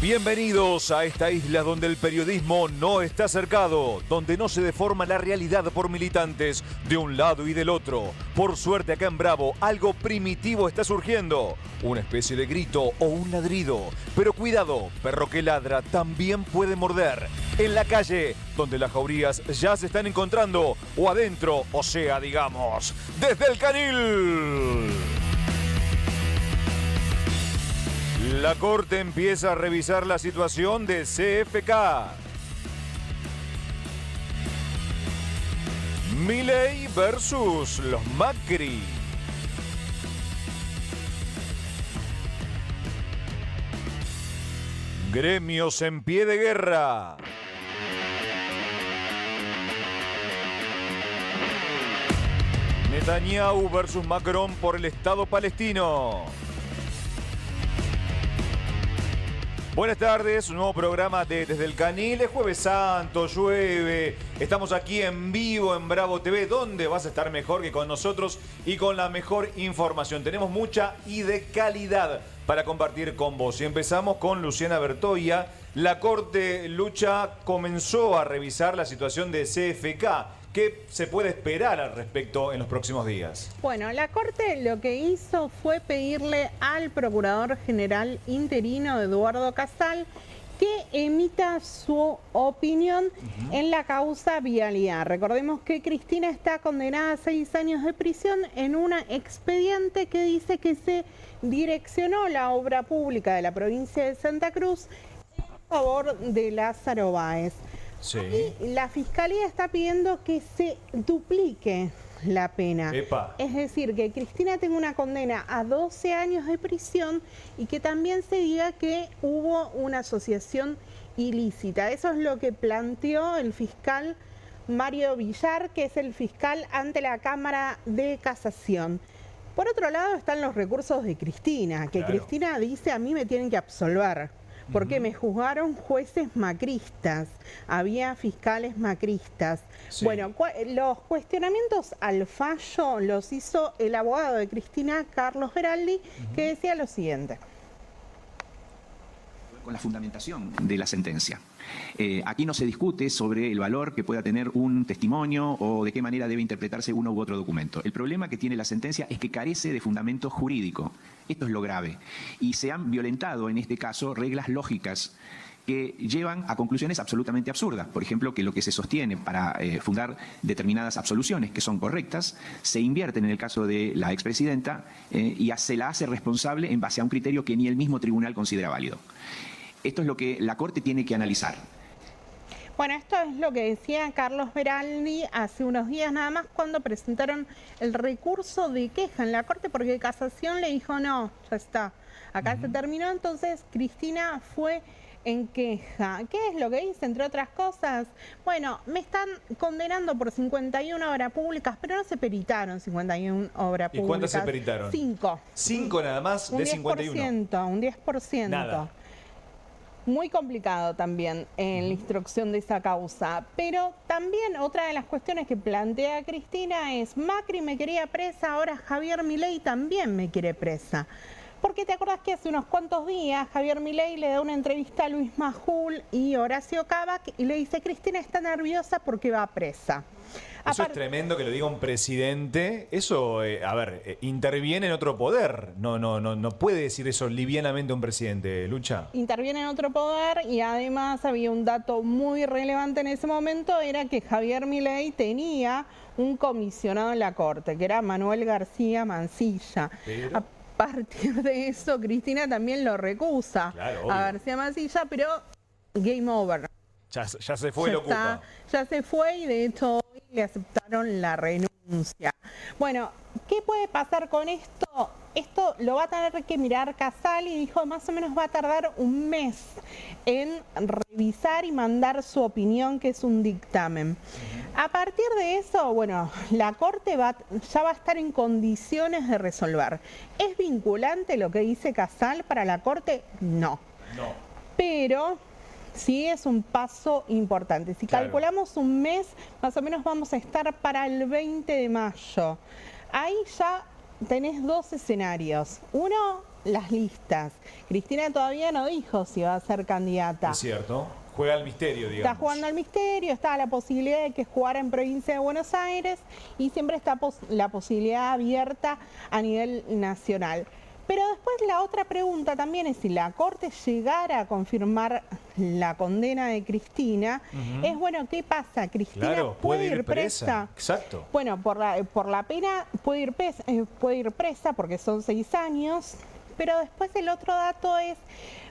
Bienvenidos a esta isla donde el periodismo no está cercado, donde no se deforma la realidad por militantes de un lado y del otro. Por suerte acá en Bravo algo primitivo está surgiendo, una especie de grito o un ladrido. Pero cuidado, perro que ladra también puede morder. En la calle, donde las jaurías ya se están encontrando, o adentro, o sea, digamos, desde el canil. La Corte empieza a revisar la situación de CFK. Milei versus los Macri. Gremios en pie de guerra. Netanyahu versus Macron por el Estado palestino. Buenas tardes, un nuevo programa de Desde el Canil. Es Jueves Santo, llueve. Estamos aquí en vivo en Bravo TV. ¿Dónde vas a estar mejor que con nosotros y con la mejor información? Tenemos mucha y de calidad para compartir con vos. Y empezamos con Luciana Bertoia. La Corte Lucha comenzó a revisar la situación de CFK. ¿Qué se puede esperar al respecto en los próximos días? Bueno, la Corte lo que hizo fue pedirle al Procurador General interino, Eduardo Casal, que emita su opinión en la causa Vialidad. Recordemos que Cristina está condenada a 6 años de prisión en un expediente que dice que se direccionó la obra pública de la provincia de Santa Cruz en favor de Lázaro Báez. Sí. Y la Fiscalía está pidiendo que se duplique la pena. Epa. Es decir, que Cristina tenga una condena a 12 años de prisión y que también se diga que hubo una asociación ilícita. Eso es lo que planteó el fiscal Mario Villar, que es el fiscal ante la Cámara de Casación. Por otro lado están los recursos de Cristina, que Claro. Cristina dice: a mí me tienen que absolver, porque me juzgaron jueces macristas, había fiscales macristas. Sí. Bueno, los cuestionamientos al fallo los hizo el abogado de Cristina, Carlos Geraldi, que decía lo siguiente. Con la fundamentación de la sentencia. Aquí no se discute sobre el valor que pueda tener un testimonio o de qué manera debe interpretarse uno u otro documento. El problema que tiene la sentencia es que carece de fundamento jurídico. Esto es lo grave. Y se han violentado en este caso reglas lógicas que llevan a conclusiones absolutamente absurdas. Por ejemplo, que lo que se sostiene para fundar determinadas absoluciones que son correctas, se invierten en el caso de la expresidenta y se la hace responsable en base a un criterio que ni el mismo tribunal considera válido. Esto es lo que la Corte tiene que analizar. Bueno, esto es lo que decía Carlos Geraldi hace unos días nada más cuando presentaron el recurso de queja en la Corte, porque Casación le dijo no, ya está, acá se terminó. Entonces Cristina fue en queja. ¿Qué es lo que dice, entre otras cosas? Bueno, me están condenando por 51 obras públicas, pero no se peritaron 51 obras públicas. ¿Y cuántas se peritaron? 5. 5 nada más de 51. Un 10%. Nada. Muy complicado también en la instrucción de esa causa. Pero también otra de las cuestiones que plantea Cristina es: Macri me quería presa, ahora Javier Milei también me quiere presa. Porque te acordás que hace unos cuantos días Javier Milei le da una entrevista a Luis Majul y Horacio Cabac y le dice: Cristina está nerviosa porque va presa. Eso es tremendo que lo diga un presidente. Eso, interviene en otro poder. No puede decir eso livianamente un presidente, Lucha. Interviene en otro poder y además había un dato muy relevante en ese momento, era que Javier Milei tenía un comisionado en la Corte, que era Manuel García Mansilla. Pero... A partir de eso, Cristina también lo recusa, claro, a García Mansilla, pero game over. Ya se fue, lo ocupa. Ya se fue y de hecho hoy le aceptaron la renuncia. Bueno, ¿qué puede pasar con esto? Esto lo va a tener que mirar Casal y dijo más o menos va a tardar un mes en revisar y mandar su opinión, que es un dictamen. A partir de eso, bueno, la Corte ya va a estar en condiciones de resolver. ¿Es vinculante lo que dice Casal para la Corte? No. No. Pero sí es un paso importante. Si calculamos un mes, más o menos vamos a estar para el 20 de mayo. Ahí ya tenés dos escenarios. Uno, las listas. Cristina todavía no dijo si va a ser candidata. Es cierto. Juega al misterio, digamos. Está jugando al misterio, está la posibilidad de que jugara en provincia de Buenos Aires y siempre está la posibilidad abierta a nivel nacional. Pero después la otra pregunta también es si la Corte llegara a confirmar la condena de Cristina, es bueno, ¿qué pasa? ¿Cristina claro, puede ir presa? Exacto. Bueno, por la pena puede ir presa porque son 6 años, pero después el otro dato es,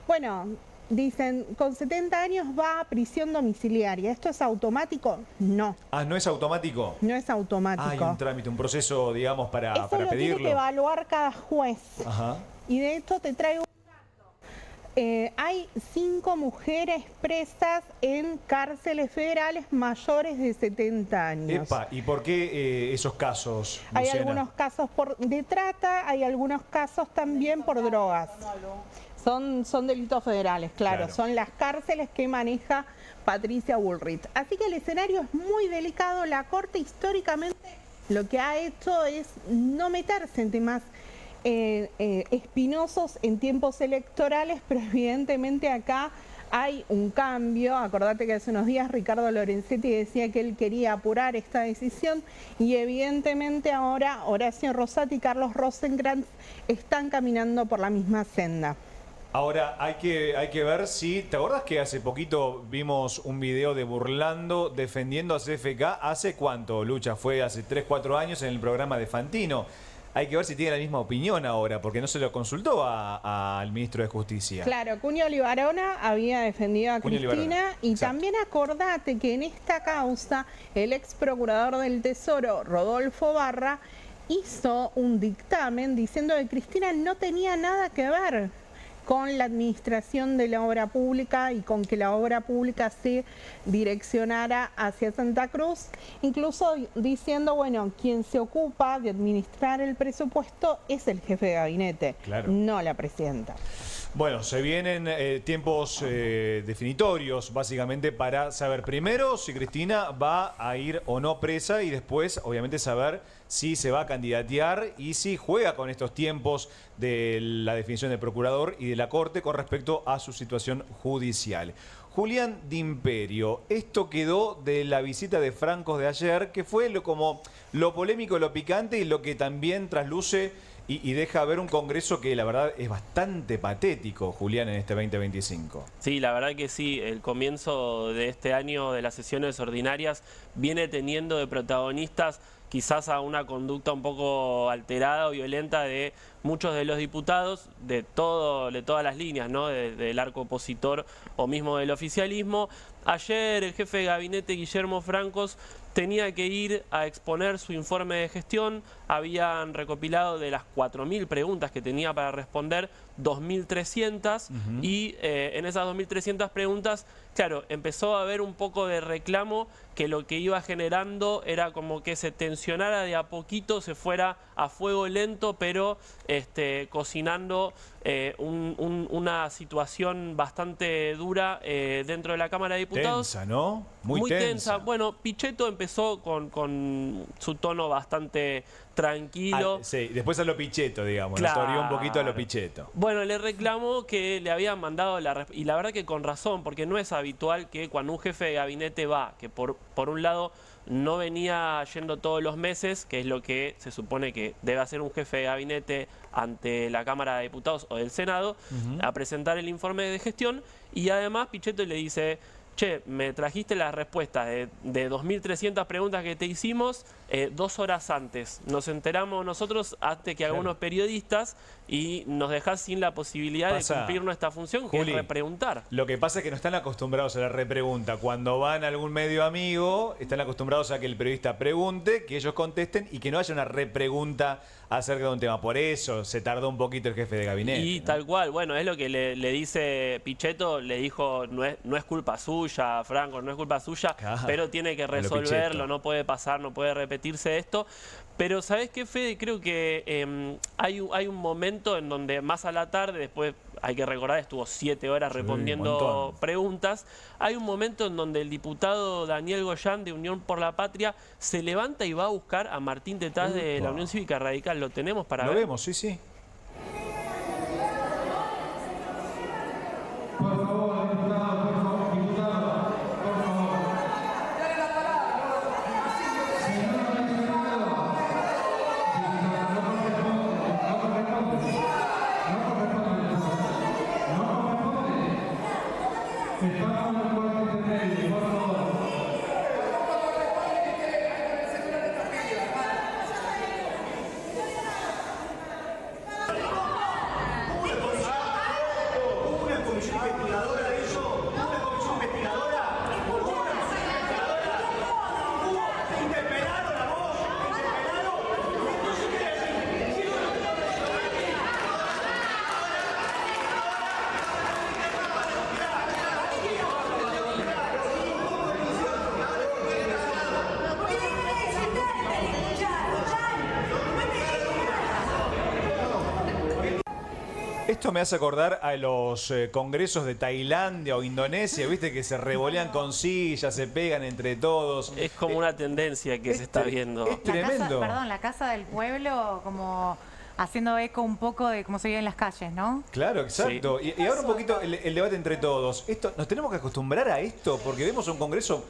bueno, dicen, con 70 años va a prisión domiciliaria. ¿Esto es automático? No. Ah, ¿no es automático? No es automático. Hay un trámite, un proceso, digamos, para Eso lo pedirlo. tiene que evaluar cada juez. Ajá. Y de esto te traigo un dato. Hay 5 mujeres presas en cárceles federales mayores de 70 años. Epa, ¿y por qué esos casos, Luciana? Hay algunos casos de trata, hay algunos casos también por drogas. Son delitos federales, claro. Son las cárceles que maneja Patricia Bullrich. Así que el escenario es muy delicado. La Corte históricamente lo que ha hecho es no meterse en temas espinosos en tiempos electorales, pero evidentemente acá hay un cambio. Acordate que hace unos días Ricardo Lorenzetti decía que él quería apurar esta decisión y evidentemente ahora Horacio Rosati y Carlos Rosenkrantz están caminando por la misma senda. Ahora, hay que ver si... ¿Te acuerdas que hace poquito vimos un video de Burlando defendiendo a CFK? ¿Hace cuánto, Lucha? Fue hace 3, 4 años en el programa de Fantino. Hay que ver si tiene la misma opinión ahora, porque no se lo consultó al ministro de Justicia. Claro, Cunio Libarona había defendido a Cristina y también acordate que en esta causa el ex procurador del Tesoro, Rodolfo Barra, hizo un dictamen diciendo que Cristina no tenía nada que ver con la administración de la obra pública y con que la obra pública se direccionara hacia Santa Cruz, incluso diciendo, bueno, quien se ocupa de administrar el presupuesto es el jefe de gabinete, no la presidenta. Bueno, se vienen tiempos definitorios, básicamente, para saber primero si Cristina va a ir o no presa y después, obviamente, saber si se va a candidatear y si juega con estos tiempos de la definición del procurador y de la Corte con respecto a su situación judicial. Julián D'Imperio, esto quedó de la visita de Francos de ayer, que fue como lo polémico, lo picante y lo que también trasluce y deja ver un Congreso que la verdad es bastante patético, Julián, en este 2025. Sí, la verdad que sí. El comienzo de este año de las sesiones ordinarias viene teniendo de protagonistas quizás a una conducta un poco alterada o violenta de muchos de los diputados de todas las líneas, ¿no? Del arco opositor o mismo del oficialismo. Ayer el jefe de gabinete, Guillermo Francos, tenía que ir a exponer su informe de gestión. Habían recopilado de las 4.000 preguntas que tenía para responder, 2.300 y en esas 2.300 preguntas, claro, empezó a haber un poco de reclamo que lo que iba generando era como que se tensionara de a poquito, se fuera a fuego lento, pero cocinando una situación bastante dura dentro de la Cámara de Diputados. Tensa, ¿no? Muy tensa. Bueno, Pichetto empezó con su tono bastante tranquilo. Sí, después a lo Pichetto, digamos, claro. Nos torió un poquito a lo Pichetto. Bueno, le reclamó que le habían mandado y la verdad que con razón, porque no es habitual que cuando un jefe de gabinete va, que por un lado no venía yendo todos los meses, que es lo que se supone que debe hacer un jefe de gabinete ante la Cámara de Diputados o del Senado, a presentar el informe de gestión, y además Pichetto le dice: che, me trajiste las respuestas de 2.300 preguntas que te hicimos 2 horas antes. Nos enteramos nosotros antes que algunos periodistas y nos dejás sin la posibilidad de cumplir nuestra función, que es repreguntar. Lo que pasa es que no están acostumbrados a la repregunta. Cuando van a algún medio amigo, están acostumbrados a que el periodista pregunte, que ellos contesten y que no haya una repregunta acerca de un tema. Por eso se tardó un poquito el jefe de gabinete. Y tal cual, bueno, es lo que le dice Pichetto, le dijo, no es culpa suya, Franco, no es culpa suya, pero tiene que resolverlo, no puede pasar, no puede repetirse esto. Pero ¿sabés qué, Fede? Creo que hay un momento en donde más a la tarde, después hay que recordar, estuvo 7 horas respondiendo preguntas. Hay un momento en donde el diputado Daniel Goyán, de Unión por la Patria, se levanta y va a buscar a Martín Tetaz de la Unión Cívica Radical. ¿Lo tenemos para ver? Lo vemos, sí, sí. Por favor, diputado, por favor, diputado, por favor. Dale la palabra. Señor magistrado, estamos en el cuarto intermedio, por favor. Esto me hace acordar a los congresos de Tailandia o Indonesia, viste, que se revolean con sillas, se pegan entre todos. Es como una tendencia que se está viendo. Es tremendo. La casa del pueblo, como haciendo eco un poco de cómo se vive en las calles, ¿no? Claro, exacto. Sí. Y ahora un poquito el debate entre todos. ¿Nos tenemos que acostumbrar a esto? Porque vemos un congreso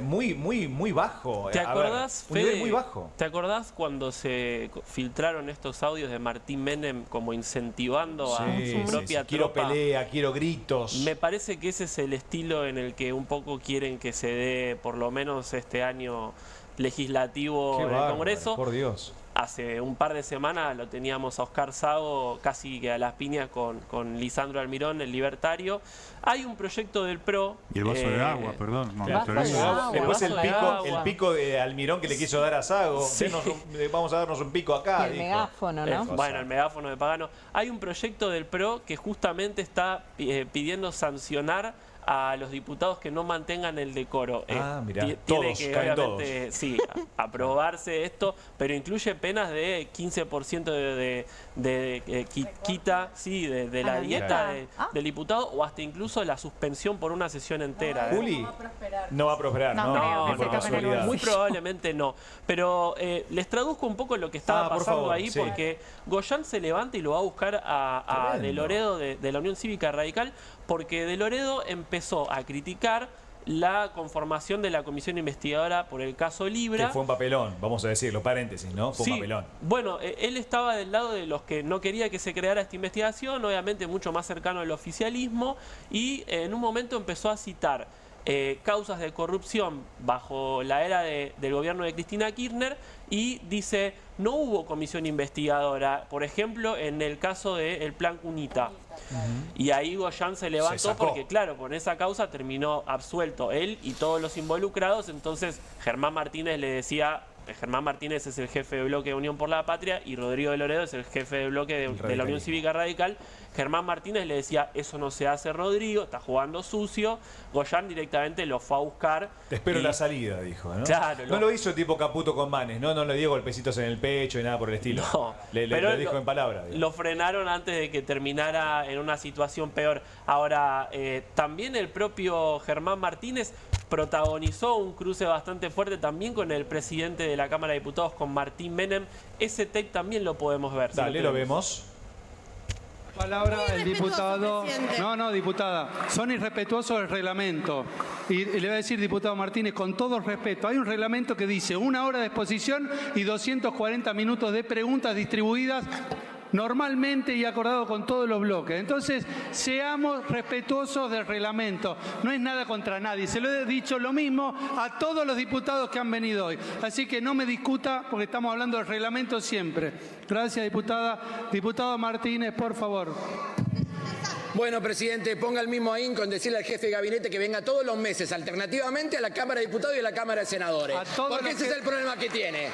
muy bajo. ¿Te acordás, un nivel muy bajo? ¿Te acordás cuando se filtraron estos audios de Martín Menem como incentivando a su propia tropa? Quiero pelea, quiero gritos. Me parece que ese es el estilo en el que un poco quieren que se dé, por lo menos este año legislativo en el Congreso. Por Dios. Hace un par de semanas lo teníamos a Oscar Sago casi que a las piñas con Lisandro Almirón, el libertario. Hay un proyecto del PRO. Y el vaso de agua, perdón. Después el pico de Almirón que le quiso dar a Sago. Sí. Vamos a darnos un pico acá. El megáfono, ¿no? Bueno, el megáfono de Pagano. Hay un proyecto del PRO que justamente está pidiendo sancionar a los diputados que no mantengan el decoro. Mirá, tiene que obviamente sí, aprobarse esto, pero incluye penas de 15% de quita de la dieta del diputado, o hasta incluso la suspensión por una sesión entera. Juli, no va a prosperar, ¿no? Muy probablemente no. Pero les traduzco un poco lo que estaba pasando ahí, porque Goyán se levanta y lo va a buscar a De Loredo de la Unión Cívica Radical, porque De Loredo empezó a criticar la conformación de la comisión investigadora por el caso Libra. Que fue un papelón, vamos a decirlo, paréntesis, ¿no? Fue un papelón. Bueno, él estaba del lado de los que no quería que se creara esta investigación, obviamente mucho más cercano al oficialismo, y en un momento empezó a citar causas de corrupción bajo la era del gobierno de Cristina Kirchner, y dice, no hubo comisión investigadora, por ejemplo, en el caso del plan Cunita. Y ahí Goyán se levantó porque, claro, por esa causa terminó absuelto él y todos los involucrados. Entonces Germán Martínez le decía, Germán Martínez es el jefe de bloque de Unión por la Patria y Rodrigo de Loredo es el jefe de bloque de la Unión Cívica Radical. Germán Martínez le decía, eso no se hace, Rodrigo, está jugando sucio. Goyán directamente lo fue a buscar. Te espero la salida, dijo, ¿no? Claro, no lo hizo tipo Caputo con Manes, no le dio golpecitos en el pecho y nada por el estilo. No, le dijo en palabras. Lo frenaron antes de que terminara en una situación peor. Ahora, también el propio Germán Martínez protagonizó un cruce bastante fuerte también con el presidente de la Cámara de Diputados, con Martín Menem. Ese tape también lo podemos ver. Dale, lo vemos. Palabra el diputado. No, diputada. Son irrespetuosos del reglamento. Y le voy a decir, diputado Martínez, con todo respeto, hay un reglamento que dice 1 hora de exposición y 240 minutos de preguntas distribuidas normalmente y acordado con todos los bloques. Entonces, seamos respetuosos del reglamento. No es nada contra nadie. Se lo he dicho lo mismo a todos los diputados que han venido hoy. Así que no me discuta porque estamos hablando del reglamento siempre. Gracias, diputada. Diputado Martínez, por favor. Bueno, presidente, ponga el mismo ahínco en decirle al jefe de gabinete que venga todos los meses alternativamente a la Cámara de Diputados y a la Cámara de Senadores. Porque ese es el problema que tiene.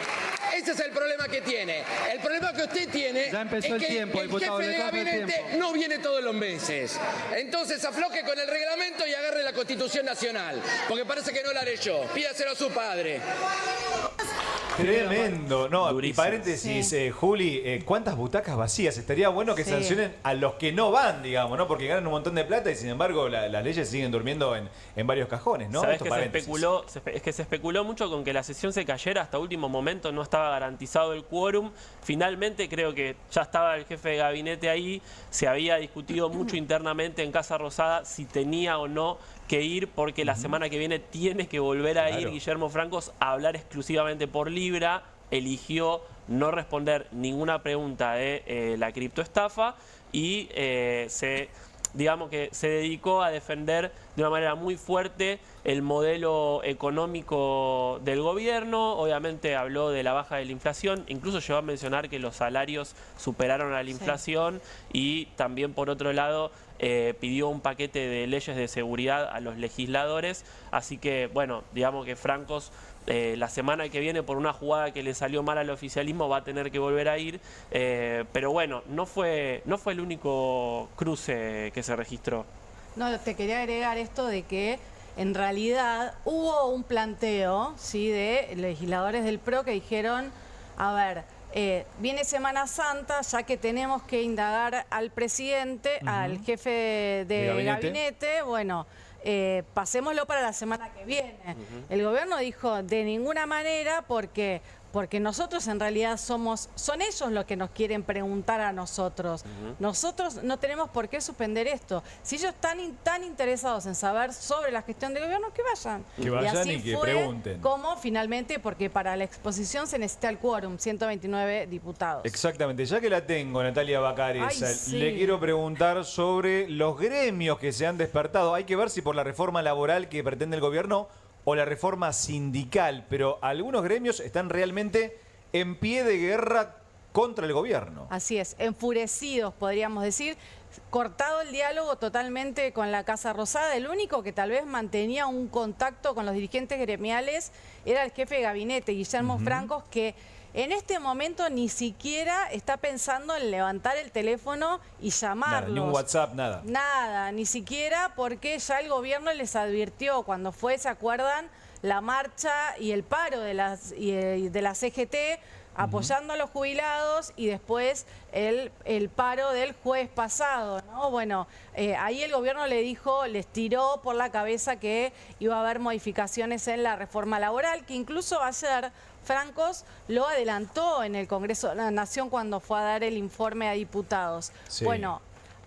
Ese es el problema que tiene. El problema que usted tiene es que el jefe de gabinete no viene todos los meses. Entonces afloje con el reglamento y agarre la Constitución Nacional. Porque parece que no la leyó. Pídaselo a su padre. Tremendo. No, y Durísimo. paréntesis, Juli, ¿cuántas butacas vacías? Estaría bueno que sancionen a los que no van, digamos, ¿no? Porque ganan un montón de plata y sin embargo las leyes siguen durmiendo en varios cajones, ¿no? Sabes que se especuló mucho con que la sesión se cayera, hasta último momento no estaba garantizado el quórum. Finalmente creo que ya estaba el jefe de gabinete ahí, se había discutido mucho internamente en Casa Rosada si tenía o no que ir, porque la semana que viene tiene que volver a ir Guillermo Francos a hablar exclusivamente por Libra. Eligió no responder ninguna pregunta de la criptoestafa y digamos que se dedicó a defender de una manera muy fuerte el modelo económico del gobierno. Obviamente habló de la baja de la inflación, incluso llegó a mencionar que los salarios superaron a la inflación y también por otro lado pidió un paquete de leyes de seguridad a los legisladores. Así que bueno, digamos que Francos la semana que viene, por una jugada que le salió mal al oficialismo, va a tener que volver a ir. Pero bueno, no fue el único cruce que se registró. No, te quería agregar esto de que en realidad hubo un planteo, ¿sí?, de legisladores del PRO que dijeron, a ver, viene Semana Santa, ya que tenemos que indagar al presidente, al jefe de gabinete, bueno, pasémoslo para la semana que viene. El gobierno dijo de ninguna manera porque nosotros en realidad son ellos los que nos quieren preguntar a nosotros. Nosotros no tenemos por qué suspender esto. Si ellos están tan interesados en saber sobre la gestión del gobierno, que vayan. Que vayan y así y que fue pregunten. Como finalmente, porque para la exposición se necesita el quórum, 129 diputados. Exactamente, ya que la tengo, Natalia Bacareza, le quiero preguntar sobre los gremios que se han despertado. Hay que ver si por la reforma laboral que pretende el gobierno o la reforma sindical, pero algunos gremios están realmente en pie de guerra contra el gobierno. Así es, enfurecidos podríamos decir, cortado el diálogo totalmente con la Casa Rosada. El único que tal vez mantenía un contacto con los dirigentes gremiales era el jefe de gabinete, Guillermo Francos, que en este momento ni siquiera está pensando en levantar el teléfono y llamarlos. Nada, ni un WhatsApp, nada. Nada, ni siquiera, porque ya el gobierno les advirtió cuando fue, ¿se acuerdan?, la marcha y el paro de la CGT apoyando a los jubilados y después el paro del jueves pasado, ¿no? Bueno, ahí el gobierno les tiró por la cabeza que iba a haber modificaciones en la reforma laboral, que incluso ayer Francos lo adelantó en el Congreso de la Nación cuando fue a dar el informe a diputados. Sí. Bueno,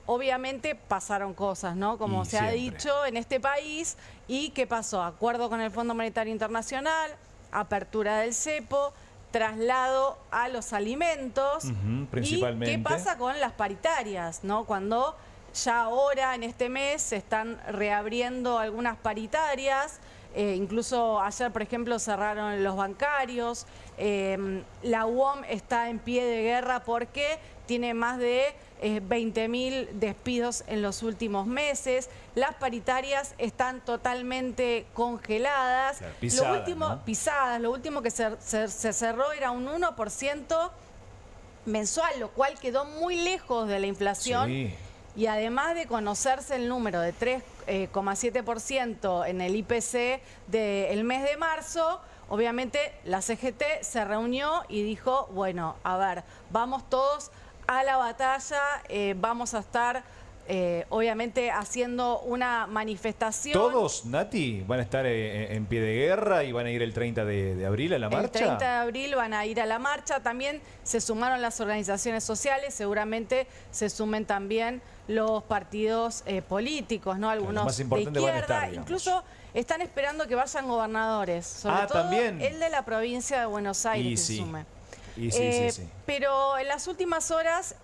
obviamente pasaron cosas, ¿no? Como se ha dicho en este país. ¿Y qué pasó? Acuerdo con el Fondo Monetario Internacional, apertura del cepo, traslado a los alimentos. Principalmente. ¿Y qué pasa con las paritarias, no? Cuando ya ahora en este mes se están reabriendo algunas paritarias. Incluso ayer, por ejemplo, cerraron los bancarios. La UOM está en pie de guerra porque tiene más de 20.000 despidos en los últimos meses. Las paritarias están totalmente congeladas. Claro, pisadas, Lo último que se cerró era un 1% mensual, lo cual quedó muy lejos de la inflación. Sí. Y además de conocerse el número de 3,7% en el IPC del mes de marzo, obviamente la CGT se reunió y dijo, bueno, a ver, vamos todos a la batalla, vamos a estar obviamente haciendo una manifestación. ¿Todos, Nati, van a estar en pie de guerra y van a ir el 30 de abril a la marcha? El 30 de abril van a ir a la marcha. También se sumaron las organizaciones sociales, seguramente se sumen también los partidos políticos, ¿no? Algunos más de importantes izquierda. van a estar, digamos. Incluso están esperando que vayan gobernadores, sobre todo también. el de la provincia de Buenos Aires que se sume. Sí. Pero en las últimas horas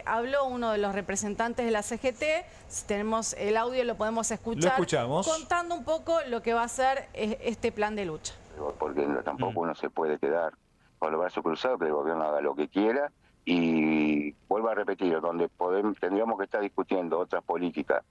habló uno de los representantes de la CGT. Si tenemos el audio lo podemos escuchar. Lo escuchamos. Contando un poco lo que va a ser este plan de lucha. Porque tampoco uno se puede quedar con los brazos cruzados, que el gobierno haga lo que quiera. Y vuelvo a repetir, donde tendríamos que estar discutiendo otras políticas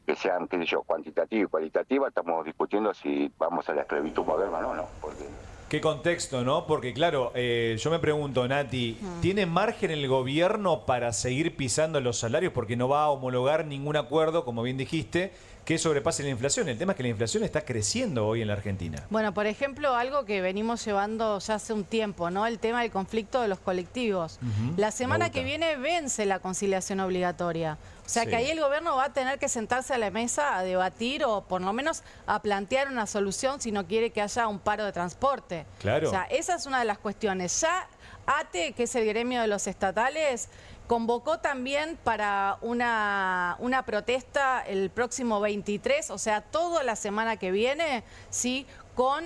que sean, qué sé yo, cuantitativas y cualitativas, estamos discutiendo si vamos a la esclavitud moderna o no, porque Qué contexto, ¿no? Porque claro, yo me pregunto, Nati, ¿tiene margen el gobierno para seguir pisando los salarios? Porque no va a homologar ningún acuerdo, como bien dijiste, que sobrepase la inflación. El tema es que la inflación está creciendo hoy en la Argentina. Bueno, por ejemplo, algo que venimos llevando ya hace un tiempo, ¿no? El tema del conflicto de los colectivos. La semana que viene vence la conciliación obligatoria. O sea que ahí el gobierno va a tener que sentarse a la mesa a debatir o por lo menos a plantear una solución si no quiere que haya un paro de transporte. Claro. O sea, esa es una de las cuestiones. Ya ATE, que es el gremio de los estatales, convocó también para una protesta el próximo 23, o sea, toda la semana que viene, ¿sí?, con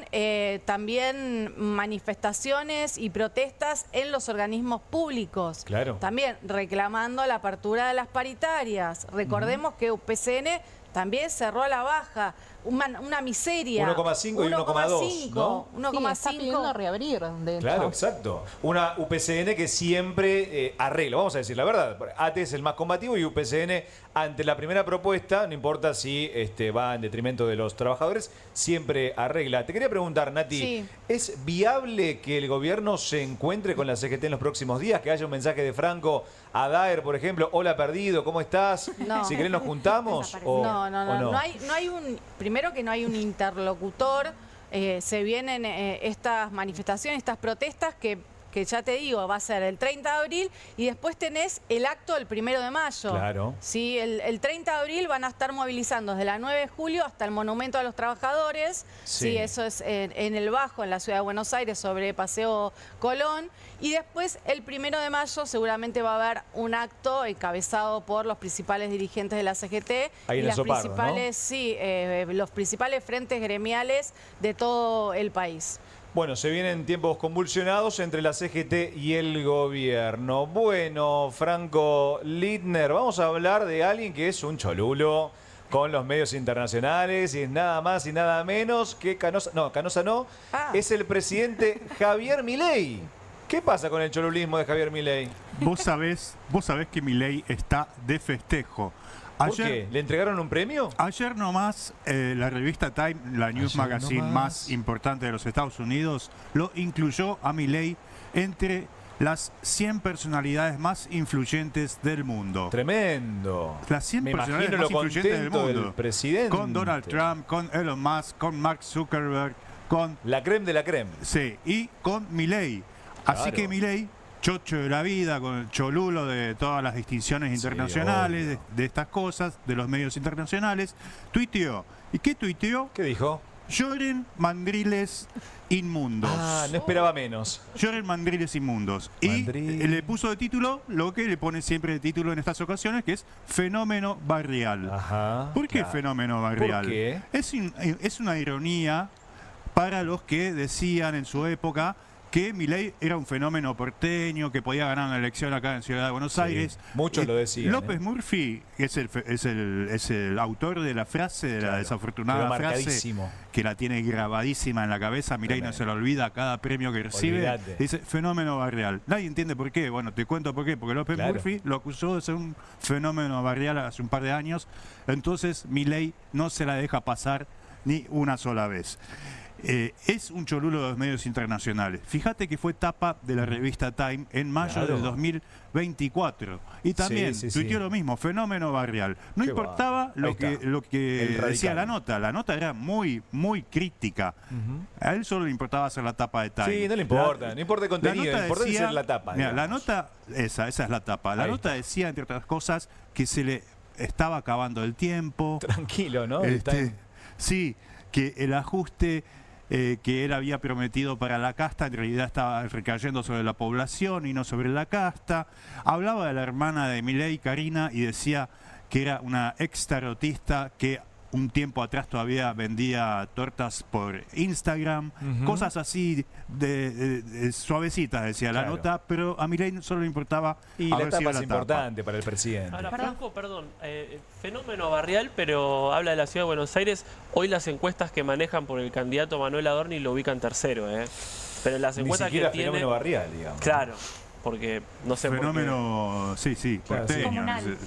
también manifestaciones y protestas en los organismos públicos. Claro. También reclamando la apertura de las paritarias. Recordemos que UPCN también cerró a la baja. Una miseria. 1,5 y 1,2, ¿no? 1,5. Está pidiendo reabrir, de hecho. Claro, exacto. Una UPCN que siempre arregla, vamos a decir la verdad. ATE es el más combativo y UPCN, ante la primera propuesta, no importa si va en detrimento de los trabajadores, siempre arregla. Te quería preguntar, Nati, ¿es viable que el gobierno se encuentre con la CGT en los próximos días? Que haya un mensaje de Franco a Daer, por ejemplo, hola perdido, ¿cómo estás? No. Si querés nos juntamos. No hay un... Primero que no hay un interlocutor, se vienen estas manifestaciones, estas protestas que ya te digo, va a ser el 30 de abril y después tenés el acto del 1 de mayo. Claro. Sí, el 30 de abril van a estar movilizando desde la 9 de julio hasta el Monumento a los Trabajadores. Sí, eso es en el Bajo, en la ciudad de Buenos Aires, sobre Paseo Colón. Y después, el 1 de mayo, seguramente va a haber un acto encabezado por los principales dirigentes de la CGT. Ahí y en las Sopardo, principales, ¿no? Los principales frentes gremiales de todo el país. Bueno, se vienen tiempos convulsionados entre la CGT y el gobierno. Bueno, Franco Lidner, vamos a hablar de alguien que es un cholulo con los medios internacionales y es nada más y nada menos que Canosa. No, Canosa no. Es el presidente Javier Milei. ¿Qué pasa con el cholulismo de Javier Milei? Vos sabés que Milei está de festejo. ¿Por qué? ¿Le entregaron un premio? Ayer nomás la revista Time, la news magazine más importante de los Estados Unidos, lo incluyó a Milei entre las 100 personalidades más influyentes del mundo. Tremendo. Las 100 personalidades más influyentes del mundo. Del presidente. Con Donald Trump, con Elon Musk, con Mark Zuckerberg, con... La creme de la creme. Sí, y con Milei. Así que Milei, chocho de la vida, con el cholulo de todas las distinciones internacionales, de estas cosas, de los medios internacionales, tuiteó. ¿Y qué tuiteó? ¿Qué dijo? Lloren mandriles inmundos. No esperaba menos. Lloren mandriles inmundos. Y le puso de título lo que le pone siempre de título en estas ocasiones, que es fenómeno barrial. ¿Por qué fenómeno barrial? ¿Por qué? Es una ironía para los que decían en su época que Milei era un fenómeno porteño, que podía ganar una elección acá en Ciudad de Buenos Aires. Muchos lo decían. López Murphy, que es el autor de la frase, de la desafortunada frase, que la tiene grabadísima en la cabeza, Milei no se la olvida cada premio que recibe, dice fenómeno barrial. Nadie entiende por qué. Bueno, te cuento por qué. Porque López Murphy lo acusó de ser un fenómeno barrial hace un par de años. Entonces Milei no se la deja pasar ni una sola vez. Es un cholulo de los medios internacionales. Fíjate que fue tapa de la revista Time en mayo del 2024. Y también tuiteó lo mismo, fenómeno barrial. No importaba lo que decía la nota. La nota era muy, muy crítica. A él solo le importaba hacer la tapa de Time. Sí, no le importa. No importa el contenido, le importa ser la tapa. Mira, la nota, esa es la tapa. La nota decía, entre otras cosas, que se le estaba acabando el tiempo. Tranquilo, ¿no? Sí, que el ajuste que él había prometido para la casta en realidad estaba recayendo sobre la población y no sobre la casta. Hablaba de la hermana de Milei, Karina, y decía que era una ex tarotista que un tiempo atrás todavía vendía tortas por Instagram, cosas así de suavecitas, decía la nota, pero a Milei solo le importaba. Y la etapa es importante para el presidente. Ahora, Franco, perdón, fenómeno barrial, pero habla de la ciudad de Buenos Aires. Hoy las encuestas que manejan por el candidato Manuel Adorni lo ubican tercero, Pero las encuestas ni siquiera que tiene... fenómeno barrial, digamos. Claro. porque no sé fenómeno, por qué. Sí, porteño.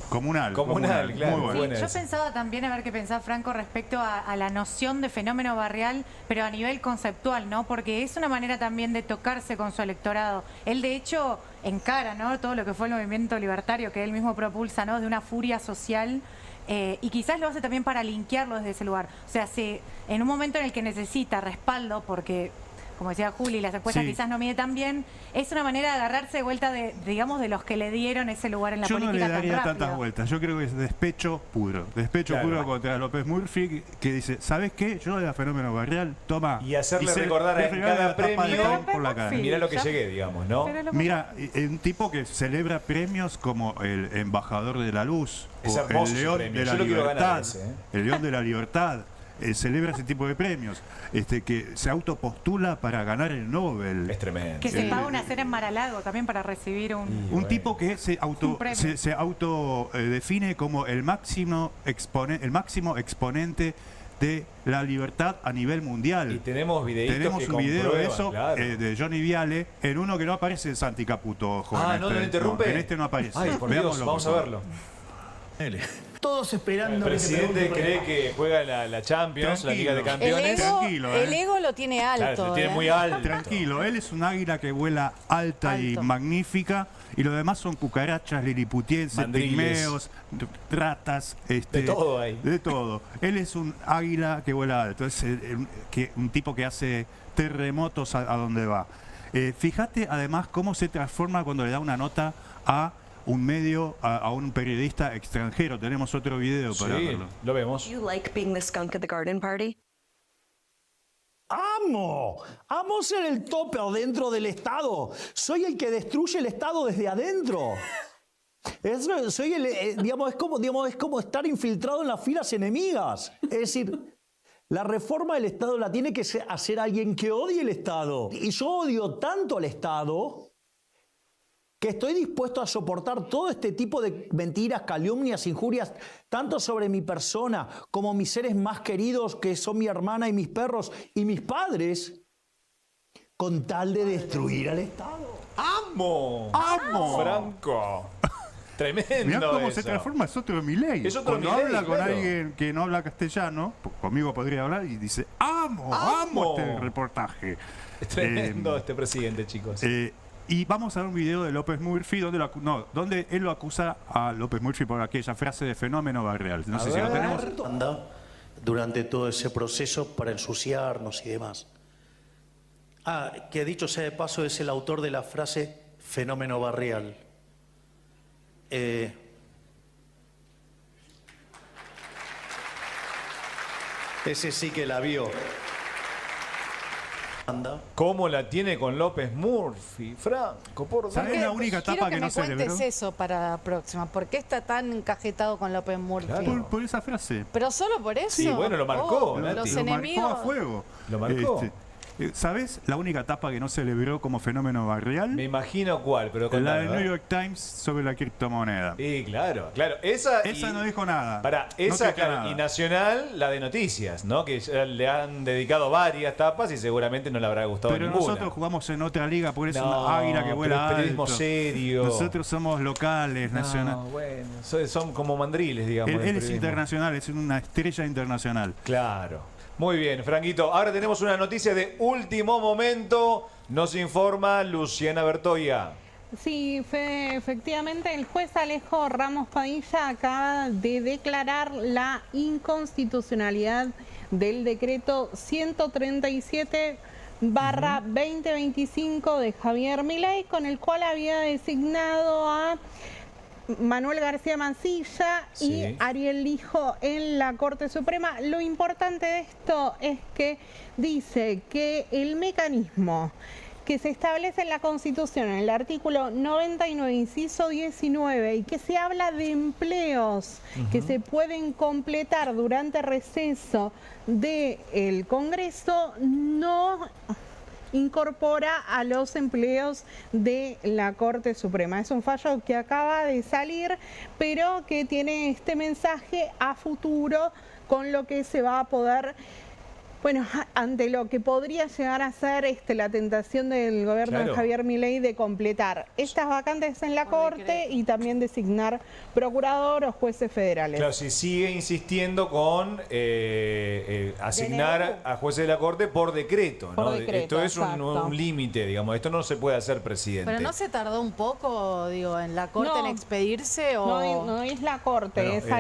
Comunal, claro. Muy bueno. Yo pensaba también, a ver qué pensaba Franco respecto a la noción de fenómeno barrial, pero a nivel conceptual, ¿no? Porque es una manera también de tocarse con su electorado. Él, de hecho, encara, ¿no?, todo lo que fue el movimiento libertario que él mismo propulsa, ¿no?, de una furia social. Y quizás lo hace también para linkearlo desde ese lugar. O sea, en un momento en el que necesita respaldo, porque, como decía Juli, las encuestas quizás no mide tan bien, es una manera de agarrarse de vuelta digamos, de los que le dieron ese lugar en la política. Yo no le daría tan tantas rápido. vueltas. Yo creo que es despecho puro. Despecho puro contra López Murphy, que dice, ¿sabes qué? Yo era fenómeno barrial, toma. Y hacerle recordar en cada premio, mirá lo que llegué, digamos, ¿no? Mira, un tipo que celebra premios como el embajador de la luz, es o hermoso el león premio. de la Yo lo quiero libertad, ganar ese, el león de la libertad. Celebra ese tipo de premios, que se autopostula para ganar el Nobel. Es tremendo. Que se paga una cena en Mar-a-Lago también para recibir un tipo que se autodefine como el máximo exponente de la libertad a nivel mundial. Y tenemos videitos. Tenemos un video de eso, claro. de Johnny Viale, en uno que no aparece en Santi Caputo. Ojo, no lo interrumpe. En este no aparece. Ay, por Dios, vamos a verlo. Todos esperando. El presidente cree que juega la Champions, la Liga de Campeones. El ego lo tiene alto. Claro, lo tiene muy alto. Tranquilo, él es un águila que vuela alta y magnífica, y lo demás son cucarachas liliputienses, pigmeos, ratas, de todo hay. De todo. Él es un águila que vuela alto, es un tipo que hace terremotos a donde va. Fíjate además cómo se transforma cuando le da una nota a un medio, a un periodista extranjero. Tenemos otro video para verlo. Lo vemos. You like being the skunk at the garden party? ¡Amo! ¡Amo ser el topper dentro del Estado! Soy el que destruye el Estado desde adentro. Es como estar infiltrado en las filas enemigas. Es decir, la reforma del Estado la tiene que hacer alguien que odie el Estado. Y yo odio tanto al Estado que estoy dispuesto a soportar todo este tipo de mentiras, calumnias, injurias, tanto sobre mi persona como mis seres más queridos, que son mi hermana y mis perros y mis padres, con tal de destruir al Estado. ¡Amo! Franco. Tremendo. Mirá cómo eso. se transforma, es otro Milei. Es otro Cuando Milei, habla con claro. alguien que no habla castellano, conmigo podría hablar y dice, amo este reportaje. Es tremendo este presidente, chicos. Y vamos a ver un video de López Murphy donde él lo acusa a López Murphy por aquella frase de fenómeno barrial. No sé si lo tenemos. Durante todo ese proceso para ensuciarnos y demás. Que dicho sea de paso es el autor de la frase fenómeno barrial. Ese sí que la vio. ¿Cómo la tiene con López Murphy, Franco? Por ¿Sabes la única etapa que no celebró? Quiero que me cuentes eso para la próxima. ¿Por qué está tan encajetado con López Murphy? Claro. Por esa frase. ¿Pero solo por eso? Sí, bueno, lo marcó. Los lo enemigos. marcó a fuego. Lo marcó. ¿Sabes la única etapa que no celebró como fenómeno barrial? Me imagino cuál, pero la del New York Times sobre la criptomoneda. Sí, claro. Esa no dijo nada. Y Nacional, la de noticias, ¿no? Que ya le han dedicado varias tapas y seguramente no le habrá gustado pero ninguna. Nosotros jugamos en otra liga, porque es una águila que vuela alto. Periodismo serio. Nosotros somos locales, nacionales. Bueno, son como mandriles, digamos. Él es internacional, es una estrella internacional. Claro. Muy bien, Franquito. Ahora tenemos una noticia de último momento. Nos informa Luciana Bertoya. Sí, efectivamente, el juez Alejo Ramos Padilla acaba de declarar la inconstitucionalidad del decreto 137/2025 de Javier Milei, con el cual había designado a Manuel García Mansilla y Ariel Lijo en la Corte Suprema. Lo importante de esto es que dice que el mecanismo que se establece en la Constitución, en el artículo 99, inciso 19, y que se habla de empleos que se pueden completar durante receso del Congreso, no incorpora a los empleos de la Corte Suprema. Es un fallo que acaba de salir, pero que tiene este mensaje a futuro, con lo que se va a poder Bueno, ante lo que podría llegar a ser la tentación del gobierno de Javier Milei de completar estas vacantes en la Corte y también designar procurador o jueces federales. Claro, si sigue insistiendo con asignar a jueces de la Corte por decreto, ¿no? Por decreto, esto es un límite, digamos, esto no se puede hacer, presidente. Pero ¿no se tardó un poco, digo, en la Corte en expedirse? O... No es la Corte, Bueno, es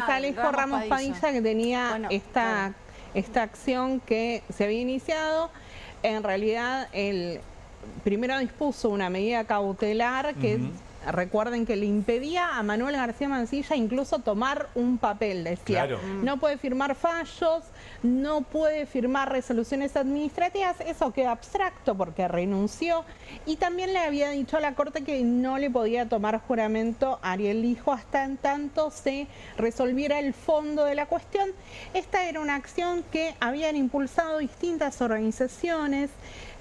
Alejo Ramos Padilla que tenía esta acción que se había iniciado. En realidad, él primero dispuso una medida cautelar que, recuerden que le impedía a Manuel García Mancilla incluso tomar un papel, decía. No puede firmar fallos, no puede firmar resoluciones administrativas, eso queda abstracto porque renunció. Y también le había dicho a la Corte que no le podía tomar juramento a Ariel Lijo hasta en tanto se resolviera el fondo de la cuestión. Esta era una acción que habían impulsado distintas organizaciones,